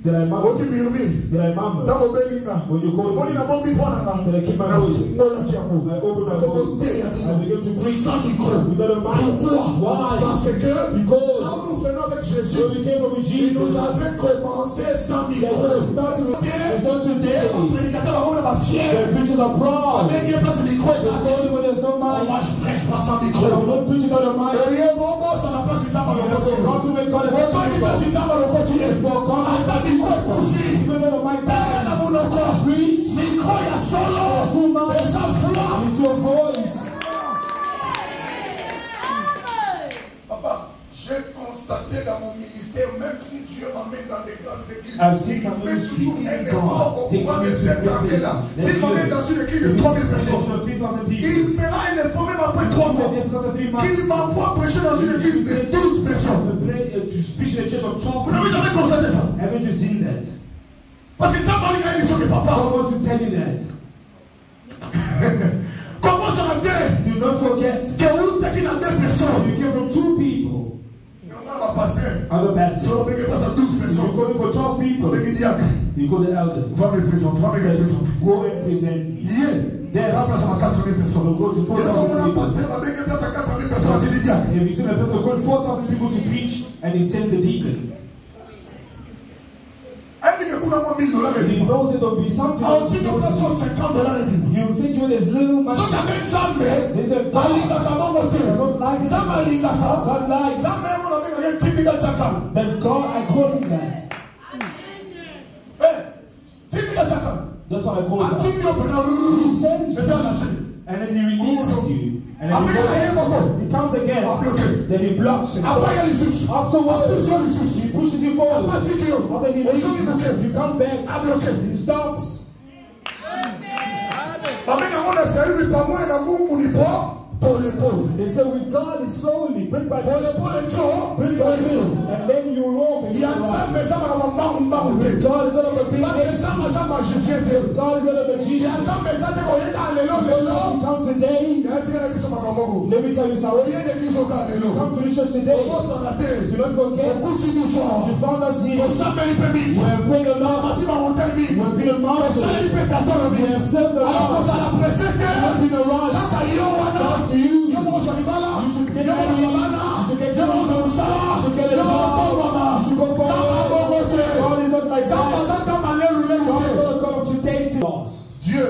did I Il murmur? y Did I murmur? a un When you call on me, a bon bifon did I keep my voice? I opened my voice. I began to preach sans micro. without a mic. Pourquoi? Why? Parce que Because quand nous venons avec Jésus, when we came from il Jesus, nous avait commencé sans that micro. was started with, it's not today. Un prédicateur va rendre ma fière. The preachers are proud. Dès qu'il place le micro, It's only when there's no mic. moi je prêche pas sans micro. But I'm not preaching without a mic. Et il y a un moment, ça n'a when God has Autant il passe du temps à le continuer. Attends, il croit aussi. even though my T'es dans mon encore. Il croit à solo. Et ça flamme. it's your voice. Papa, j'ai constaté dans mon ministère, même si Dieu m'emmène dans des grandes églises, I've il seen fait some toujours un ministry effort au takes courant me de to cette great année-là. places. S'il m'emmène dans une église de 3000 personnes, 3,000 people. il fera un effort même après 3 mois. Qu'il m'envoie prêcher dans une église de 12 personnes. To speak in a church of 12 Vous n'avez jamais constaté ça? Haven't you seen that? Parce que ça m'a dit à une émission de papa. God wants to tell you that. Comment ça m'a dit? Do not forget. Que vous êtes dans 2 personnes. You came from 2 people. Comment ma pasteur? Other pastors. Si on veut passer à 12 personnes, You're calling for 12 people. on veut diacre. You call the elder. Va me présenter, va me présenter. Go and present me. Hier, on a place à 4000 personnes. Et si on a un pasteur, on a place à 4000 personnes, on a dit diacre. Have you seen a person call 4,000 people to preach and he sent the deacon? Elle dit que nous avons $1000 et He demi. knows that there'll be something. On dit que place à $50 et demi. He will send you this little money. So that means Zambé, He said, God, alingaka momote. don't like it. Zambé alingaka. God likes Zambé mon ami rien typical chakal. that. God, I call him that. Typical chakal. That's what I call him. Until you open up, He sends et bien lâché. and then he releases you. And then Après, il y a un he comes again. Then he blocks you. Après, il y a les sous. Afterwards, Plusieurs les sous. he pushes you forward. Après, tu dis, After he leaves you, you come back. à bloquer. He stops. Amen, on a salué le tamoin dans mon unipo. Pour l'épaule. They say with God it's slowly, bit by Pour bit, l'épaule, et Joe. bit by bit, and then you walk and Il y you a ça, run. mais ça m'a maman. God is not a big Parce que thing. ça m'a Jésus était. God is not a Il y magician. a ça, mais ça, t'es qu'on est dans l'élo. He comes today. Il y a un tigre qui se m'a comme Let me tell you il something. y a des vies au cas l'élo. Come to the church today. On s'en a fait. Do not forget. On continue soir. You found us here. On s'appelle les pémis. We have prayed a lot. Mati m'a monté le We have been a On mountain. s'en a fait ta tonne. We have served the Alors qu'on Lord. s'en a pressé. We have been a rush. Kaka yo wana. Just to you. Yo mo s'en ibala. You should get Yo mo ready. s'en bana. You should get Yo mo s'en ready. usala. You should get a Yo mo job. s'en mama. You should go Ça m'a forward. bon monté. God is not like Ça m'a that. ça t'a malé roulé God is roulé. not a God of today to lost. Dieu.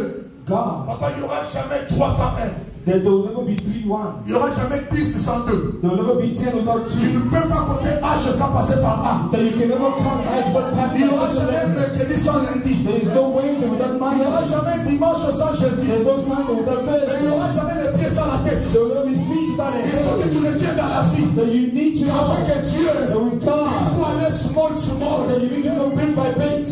God. Papa, il n'y aura jamais 301. That there will never be 3-1. Il n'y aura jamais 10 sans 2. There will never be 10 without Tu 2. ne peux pas compter H sans passer par A. That you can never come as one Il pastor. n'y aura jamais mercredi sans lundi. There is no Wednesday without Il n'y aura Monday. jamais dimanche sans jeudi. There is no Sunday without Et il n'y Thursday. aura jamais les pieds sans la tête. There will never be feet without a Il faut que head. tu retiennes dans la vie. That you need to know Avec Dieu, that with il God, faut aller small. that you need to go bit by bit.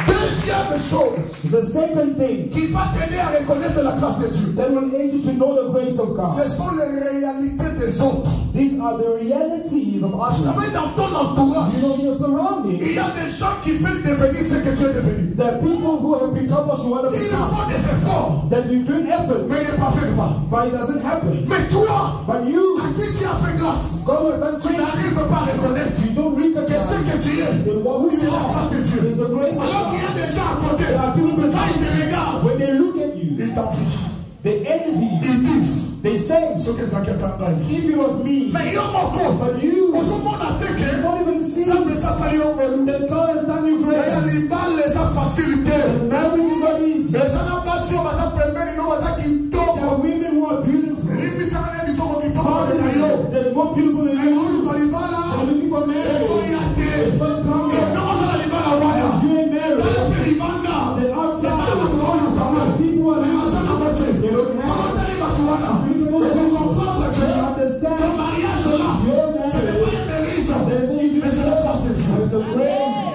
Deuxième chose The second thing qui va t'aider à reconnaître la grâce de Dieu, that will aid you to know the grace of God. ce sont les réalités des autres. These are the realities of Vous others. savez, dans ton entourage, You know, your surroundings. il y a des gens qui veulent devenir ce que tu es devenu. There are people who have become what you want to Ils become. font des efforts, That you do efforts, mais ils ne parviennent pas. but it doesn't happen. Mais toi, But you, à qui tu as fait grâce, God has done tu things. n'arrives pas à reconnaître You don't que ce recognize que tu es, that what who c'est you la grâce de Dieu. are is the grace of Alors qu'il y God. a des gens à côté, There are people quand beside ils te regardent, When they look at you, ils t'envient. they envy you. Ils disent, They say, ce que ça qui t'embête. if it was me, Mais ils ont mon compte. but you Au monde a fait que, don't even see ça me ça sali au monde. that God has done you Il y a grace. les balles, les a facilité. Marriage is not easy. Mais ça n'a pas sûr, mais ça permet, non, ça qui There are tombe. women who are beautiful. Les missionnaires, ils sont qui tombent de l'aïe. They're more beautiful than Mais you. nous, quand ils vont là, They're looking for ils sont marriage. yatés. It's not coming. Non, ça les balles à voir. You ain't married. Ils vont là. They're C'est ça, outside. la toile, le cameau. People are Mais ça n'a pas été. They don't Ça va have. t'aller, ma toile. Et tu comprends que They le understand. mariage là, Your ce n'est marriage. pas un mérite. There's nothing you Mais c'est la grâce de Dieu. It's the grace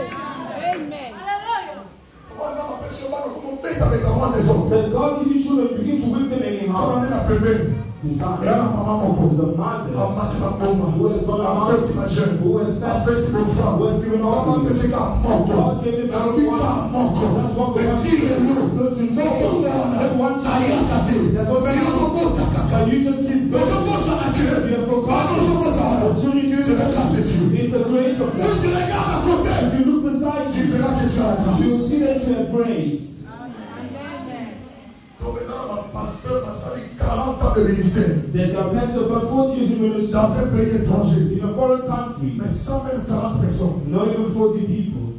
Comment ça m'empêche de voir comment on bête avec la main des autres. that God gives you children. You begin to whip them anyhow. Comment on a payé? Besides, Et alors, maman, mon there's pauvre. a mother En matière bomba, who has gone en out, petit machin, who has en fasted, fait, c'est le franc. who has given On va offering. passer qu'à mon corps. God gave him Dans le but qu'à mon corps. That's what we Mais want. tire-le. So to Mon corps, know that one là, il y a child, caté. that's what Mais ils sont beaux, ta caca. but you just keep Ils sont going. beaux, ça n'a que. You have Pas nous, sont beaux, ça n'a. The children you C'est la grâce de Dieu. It's the grace of Si God. tu regardes à côté, If you look beside tu you, verras que tu as la grâce. you will see that you have grace. Donc, les gens, mon pasteur m'a sali 40 ans de ministère. That the pastor about 40 years in ministry Dans un pays étranger. in a foreign country, Mais sans même 40 personnes. not even 40 people.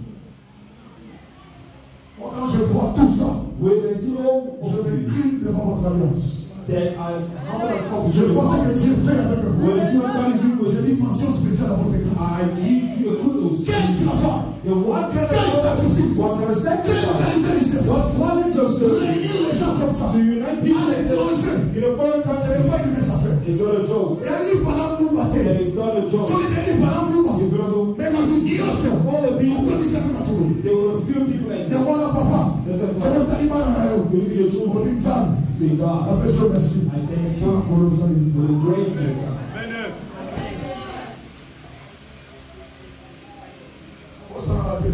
voir tout ça, when I see all je of you, m'incline devant votre alliance. that I humble myself Je vois ce before que Dieu fait avec vous. when I see what God is doing with J'ai you, mis mention spéciale à votre grâce. I give you a kudos. Quel travail, And what kind quel sacrifice, what kind of quelle sacrifice, qualité de what service. quality of service Réunir les gens comme ça, to unite people à l'étranger, in a foreign ce n'est country pas une messe affaire. is not a joke. Et elle dit pendant que nous And battons. it's not a joke. So les amis pendant que nous If it battons. was Mais ma vie, il y a ça. all the people, Pourquoi nous avons pas trouvé? there were a few people like Et that. voilà papa. C'est mon taliban à eux. You look at your On children, dit ça. say, God, Après ça, merci. I thank you Pour le salut. for the grace of God. On s'en a raté.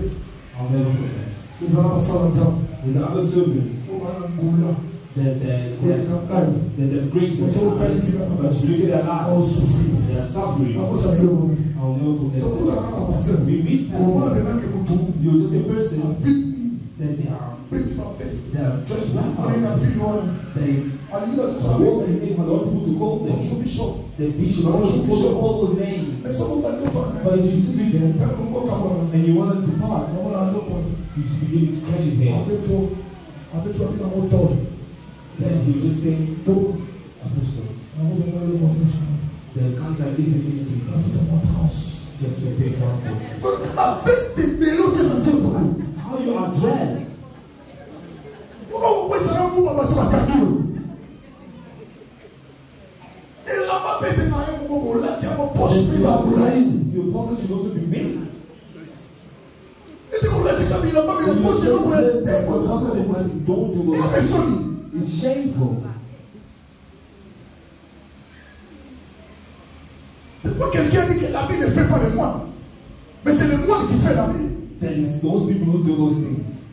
I'll never forget. Nous allons passer à l'ensemble. And the other servants On va dans le là. that have grace in So, their lives. But if you look at their On lives, souffre. they are suffering. On s'en est le I'll never forget. Donc, tout à l'heure, parce que We meet on voit pastors, maintenant que nous tournons. you're just a person La vie, that they are petit en face. dressed On est well. la vie noire. They À l'île de are Soleil, waiting for the Lord people to call them. bonjour Bishop. The bishop, all those names. Mais ça, on va nous faire. But if you sit with them Père, on va voir. and you want to depart, On va aller pour you just begin to scratch his head. avec toi, bien en hauteur. Then he will just say, Donc, Apostle, on va le montrer. the contact didn't mean On anything. va faire une transe. Just to pay transport. Avec ces mélodies dans le temps. How you are dressed. Pourquoi vous pouvez savoir où on va tout à cadeau? Et là-bas, c'est dans un moment où là, tiens, mon poche, mais ça vous l'a eu. Your pocket should also be made. Et puis, on l'a dit, Camille, là-bas, mais le poche, c'est vous êtes. Don't do Et those après, things. Sony. It's shameful. C'est pas quelqu'un dit que l'ami ne fait pas le moine. Mais c'est le moine qui fait l'ami. That is those people who do those things.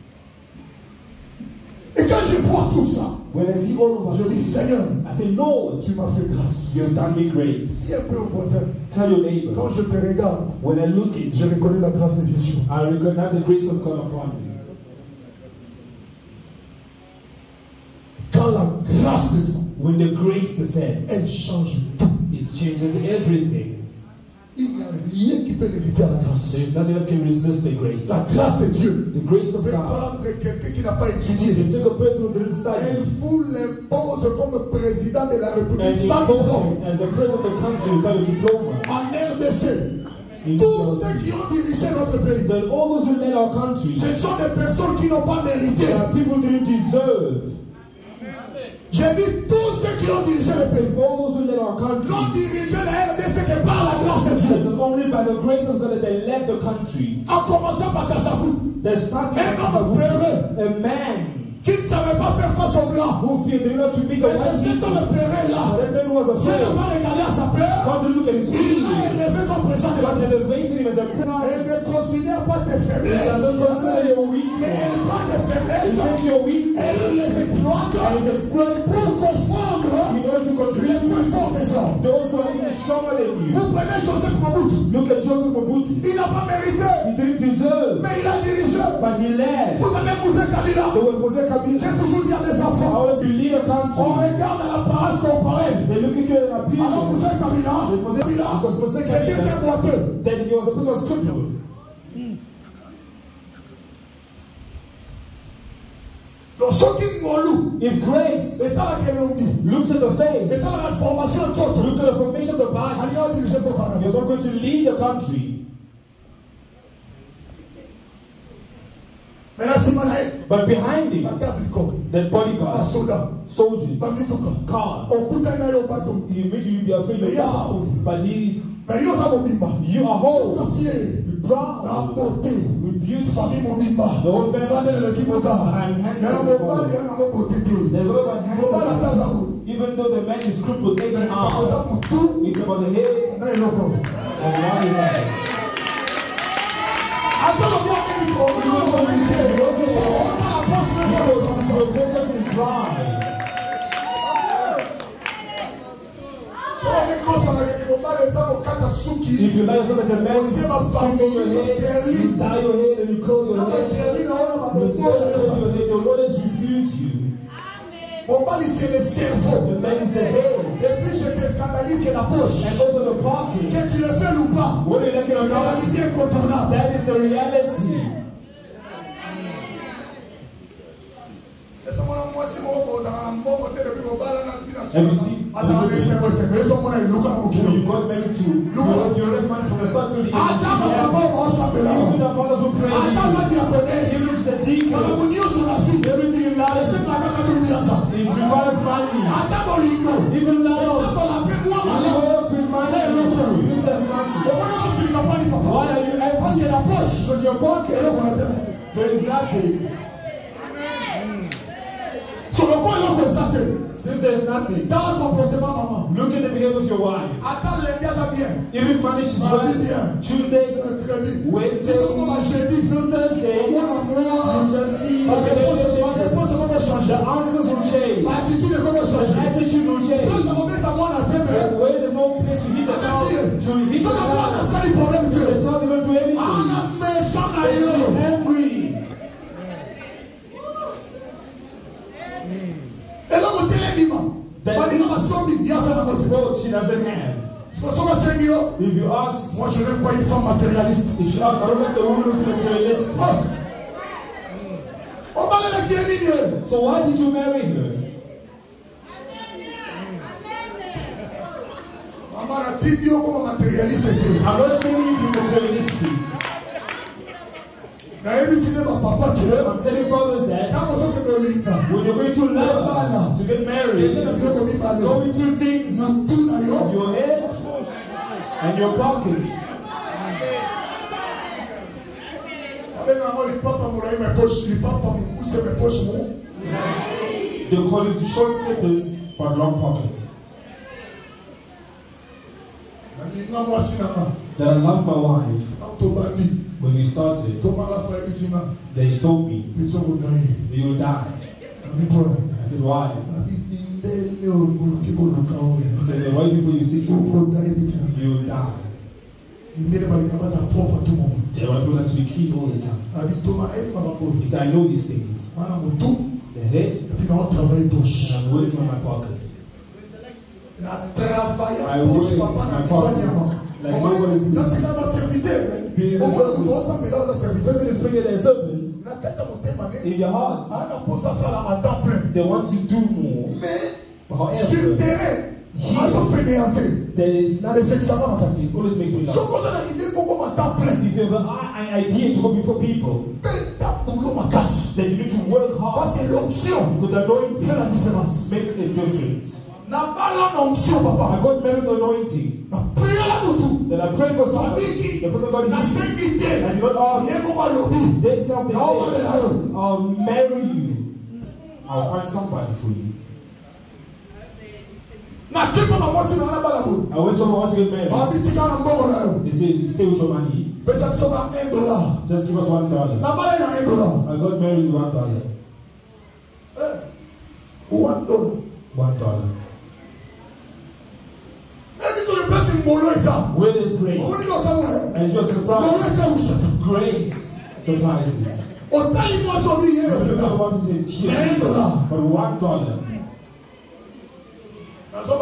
Et quand je vois tout ça, When I see all of je us, dis, Seigneur, I say, Lord, tu m'as fait grâce. you have done me grace. Dis un peu au voisin, Tell your neighbor, quand je te regarde, when I look at je you, reconnais la grâce de Dieu sur moi. I recognize the grace of God upon you. Quand la grâce descend, When the grace descends, elle change tout. it changes everything. Il n'y a rien qui peut résister à la grâce. There's nothing that can resist the grace. La grâce de Dieu The grace peut of God. prendre quelqu'un qui n'a pas You étudié. can take a person who didn't Elle study vous l'impose comme président de la and République sans diplôme. as a president of the country without a diploma. En RDC, In tous ceux qui ont dirigé notre pays, that all those who led our country ce sont des personnes qui n'ont pas mérité. are people who didn't deserve. J'ai dit tous ceux qui ont dirigé le pays. All those who led our country. L'ont dirigé la RDC que par la grâce de It Dieu. is only by the grace of God that they led the country. En commençant par Tassafou, They started un homme peureux a man qui ne savait pas faire face au blanc. who feared not to meet the Et white c'est cet people. homme peureux là. That man was Dieu afraid. n'a pas regardé à sa peur. God didn't look at his Il feelings. l'a élevé comme président de la God elevated him as a Elle prince. ne considère pas tes He doesn't faiblesses. consider your Mais weakness. elle prend tes He faiblesses. takes your weakness Elle les exploite and he exploits pour it confondre in order to les control plus forts des hommes. those who are even stronger than you. Vous prenez Joseph Mobutu. Look at Joseph Mobutu. Il n'a pas mérité, He didn't deserve, mais il a dirigé. but he led. Vous avez Moussé Kabila. There was Mose Kabila. J'ai toujours dit à des I enfants, always lead a on country. regarde à l'apparence comparée. They look at you and Alors appeal Moussé Kabila, because Mose c'était un Kabila, boiteux. that he was a person who was crippled. Donc ceux qui m'ont If grace et dans laquelle l'on dit, looks at the faith, et dans la formation de l'autre, look at the formation of the body, allez on dirige pour Canada. you're not going to lead the country. Maintenant c'est malade. But behind him, La garde du corps, the un bodyguards, soldat, soldiers, Bamituka, cars, on coûte un aïe au bateau. you make you be afraid of God, but he's, Mais yo ça mobimba. you are whole, Fier, be na proud, beauté. with beauty. Famille mobimba. The whole family. Bande de l'équipe au gars. Yana mobali, yana mobotete. There's a lot of Mobala hands. tazabu. Even though the man is crippled, every Mais arm, kakoza mutu, it's about the head na eloko. and around his eyes. Attends le bien qu'il faut, on doit communiquer. On a la poche, mais c'est le temps. The focus is dry. If you like something that a man is shooting your head, you tie your head and you curl your head. You curl your head, they'll always refuse you. Mon mari, c'est le cerveau. The man is the head. Et puis je te scandalise que la poche. And also the pocket. Que tu le fais ou pas. Whether you like it or La not, réalité est incontournable. that is the reality. Have you seen? You got married to your left man from the start to the end. Even the mothers who pray, even the deacon, everything in life, it requires money. Even love, it works with money. You need to have money. Why are you angry? Because your pocket, there is nothing. Since there is nothing, look at the behavior of your wife. If it manages well, Tuesday, Wednesday, till Thursday, you just see the answers will change. The attitude will change. Where there's no place to hit the child, she will hit the child. The child will do anything. She's angry. She doesn't have. If you ask, if she asks, I don't like the woman who's materialistic. So why did you marry her? I'm not saying you're materialistic. I'm telling fathers that when you're going to love, to get married, go into things of your head and your pocket. They call it short slippers but long pockets. That I love my wife. When we started, they told me, you'll die. I said, why? I said, the white people you see, you'll die. They want people to be clean all the time. He said, I know these things. The head, and I'm working from my pocket. I work in my pocket. Like nobody's being a servant. Being a servant. The person is bringing their servant in your heart. They want to do more. But however, there is nothing. It always makes me laugh. If you have an idea to go before people, then you need to work hard. Because the anointing makes a difference. I got married with anointing. Then I prayed for somebody. The person got healed. And you don't ask. They say, I'll marry you. I'll find somebody for you. I went somewhere to get married. They said, stay with your money. Just give us $1. I got married with $1. $1. Where is grace? And you're surprised. Grace surprises. But $1. I took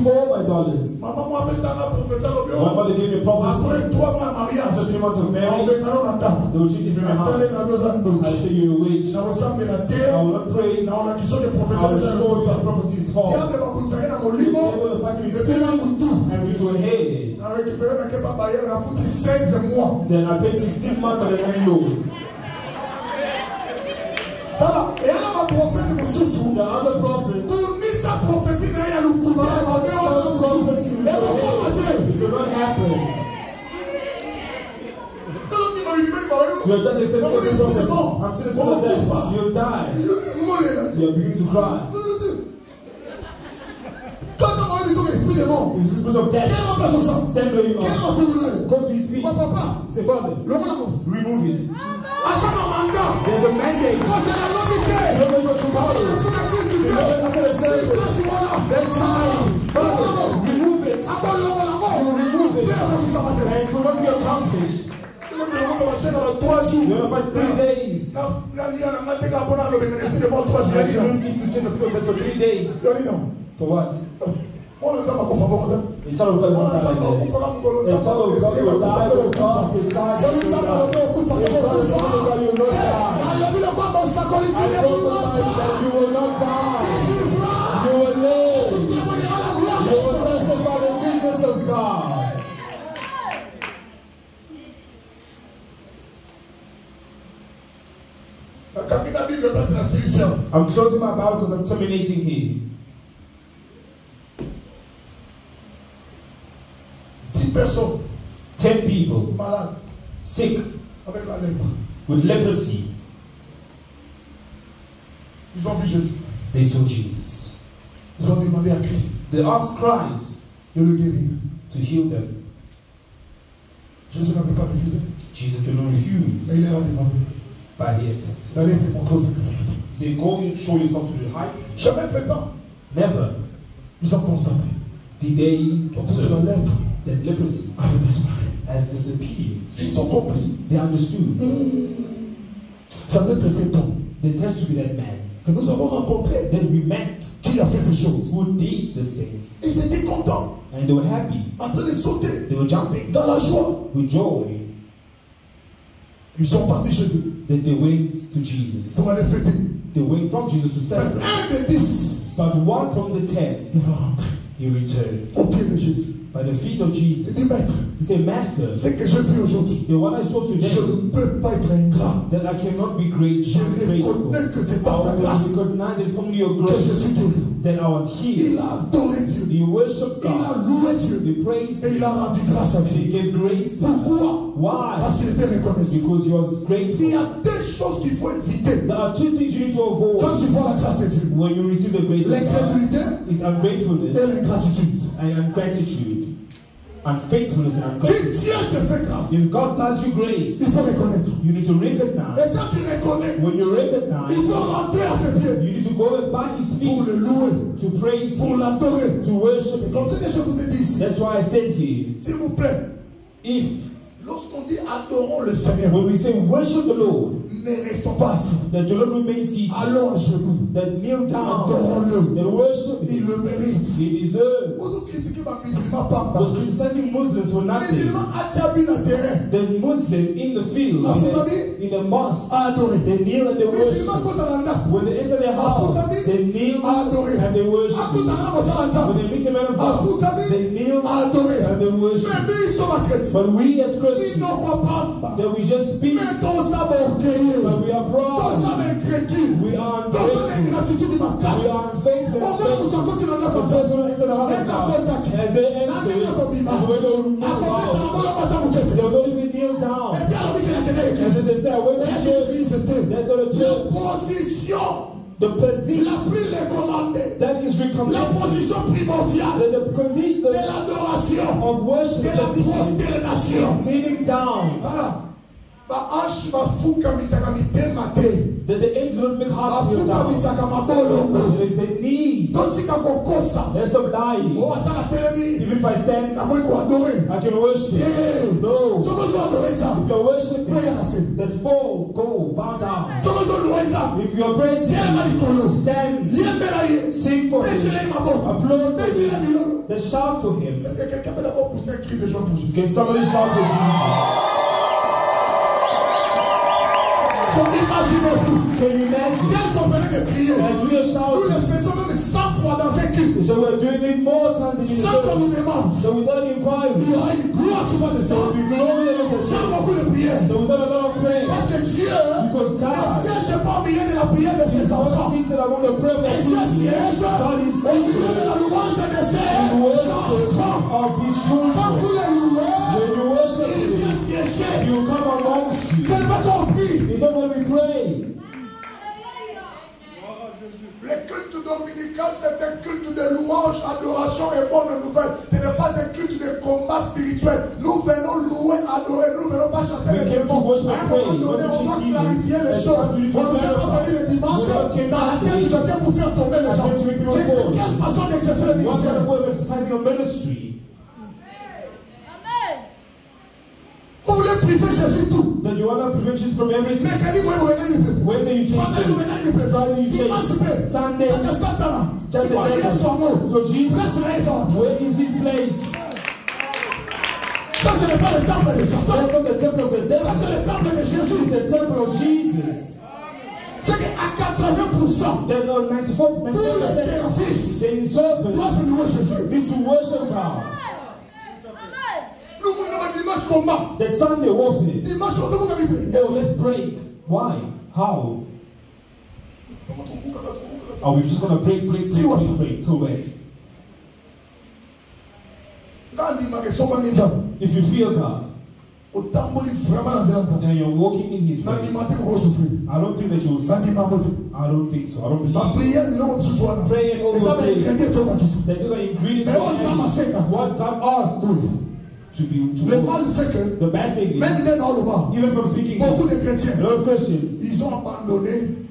all my dollars. My mother gave me a prophecy. After 3 months of marriage, they will treat you from my house. I say you're a witch. I will not pray. I will show you that prophecy is false. The factory is and with your head. Then I paid 16 months for the landlord. The other prophet. It will not happen. You are just accepting the prophecy. I'm saying that you'll die. You're beginning to cry. Is this spirit of death? Stand where you are. Go to his feet. Say, Father, remove it. There's a mandate. Then time. Father, remove it. You remove it. And it will not be accomplished. You're going to fight 3 days. You don't need to change the people for 3 days. For what? A child of God is not like that. A child of God will die for God, his side, his God. A child of God will not die. that you will not die. You will live. You will testify the goodness of God. I'm closing my Bible because I'm terminating here. 10 people sick with leprosy. They saw Jesus. They asked Christ to heal them. Jesus did not refuse. But he accepted. He said, go and show yourself to the high priest. Never did they observe that leprosy has disappeared. They understood. There has to be that man that we met who did these things. And they were happy. They were jumping with joy. That they went to Jesus. They went from Jesus to celebrate. But one from the 10, he returned by the feet of Jesus. He said, Master, the one I saw today, that I cannot be grateful. I recognize that it's only your grace that I was healed. He worshiped God. He praised Him. He gave grace to us. Why? Because he was grateful. There are 2 things you need to avoid when you receive the grace of God. It's ungratefulness and ungratitude. And faithfulness and ungratitude. If God does you grace, you need to recognize. When you recognize, you need to go by His feet to praise Him, to worship Him. That's why I said here, if when we say worship the Lord, that do not remain seated, that kneel down, that worship Him, He deserves. But criticizing Muslims for nothing. The Muslim in the field, in the mosque, they kneel and they worship. When they enter their house, they kneel and they worship. When they meet a man of God, they kneel and they worship. But we as Christians, that we just speak, but we are proud, we are ungrateful, we are unfaithful. The person who enter the house of God, as they enter, they will not even kneel down. And then they say, where is the church? There's not a church. The position that is recommended, the condition of worship, the position is kneeling down. That the angels don't make hearts kneel down. There is the need. Let's stop lying. Even if I stand, I can worship. No. If you're worshiping, that fall, go, bow down. If you're praising, stand, sing for Him, applaud for Him, then shout to Him. Can somebody shout for Jesus? Can you imagine? As we are shouting, nous le faisons même 100 fois dans un culte. So we're doing it more times than sans qu'on nous demande. So without inquiry, il y aura une gloire qui va descendre. Sans beaucoup de prières. So without a lot of prayer. Parce que Dieu ne siège pas au milieu de la prière de ses enfants. Et Dieu siège au milieu de la louange de ses enfants. Quand vous les louez, il vient siéger. Je n'ai pas compris. Le culte dominical, c'est un culte de louange, adoration et bonne nouvelle. Ce n'est pas un culte de combat spirituel. Nous venons louer, adorer. Nous ne venons pas chasser les démons. À un moment donné, on doit clarifier les choses. On ne vient pas venir le dimanche dans la tête du chrétien pour faire tomber les gens. C'est quelle façon d'exercer le ministère? Vous voulez priver Jésus tout. That you want to prevent Jesus from everything. Wednesday you change Sunday, so Jesus, where is His place? Ça ce n'est pas le temple de Satan. That's not the temple of the devil. Ça c'est le temple de Jésus. The temple of Jesus. C'est que 80%. Then on 94%, Tous les services the servants doivent louer Jésus. need to worship God. Nous avons dimanche combat. The Sunday warfare. Dimanche on doit gagner. Oh, let's break. Why? How? Are we just going to break till when? If you fear God, and you're walking in His way, I don't think that you will suffer. I don't think so. I don't believe so. Pray and all those things. That those are ingredients what God asked to be. The bad thing is, even from speaking, a lot of Christians,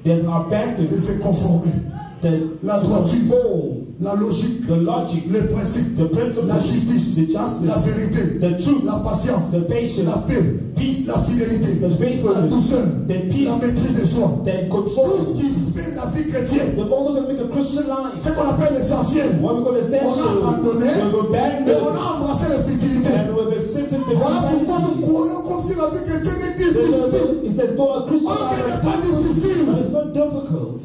they have abandoned la droiture, la logique, the logic, les principes, the principles, la justice, the justice, la vérité, the truth, la patience, the patience, la paix, peace, la fidélité, the faithfulness, la douceur, the peace, la maîtrise de soi, the control. Tout ce qui fait la vie chrétienne, the all that make a Christian life, ce qu'on appelle l'essentiel, what we call essential, on a abandonné, et on a embrassé la futilité. And we've accepted the voilà pourquoi nous croyons comme si la vie chrétienne est difficile. It's not a Christian life. N'est pas difficile. But it's not difficult.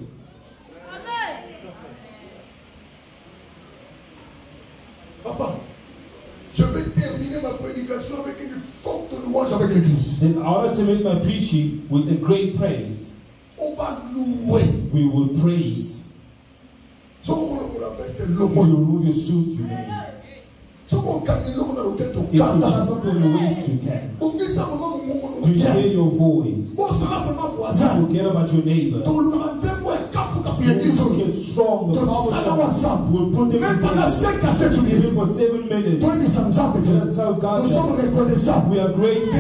Papa, je vais terminer ma prédication avec une forte louange avec l'église. In order to make my preaching with a great praise, on va louer. We will praise. So you remove your suit, you may. So if you have something on your waist, you can. To hear your voice. Forget about your neighbor. Get strong. The power will put them together. Even for 7 minutes. Let's tell God that we are grateful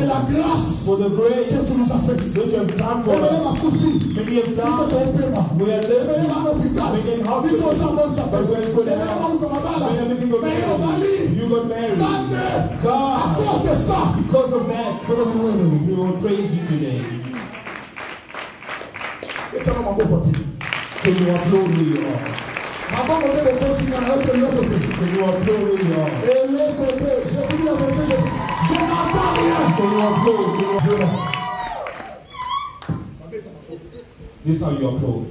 for the grace which you have done for us. Many have died. We are living. Many in hospital. But we are good health. We are making good. You got married. God, because of that, we will praise you today. Can you applaud who you are? Can you applaud who you are? Can you applaud? This is how you applaud.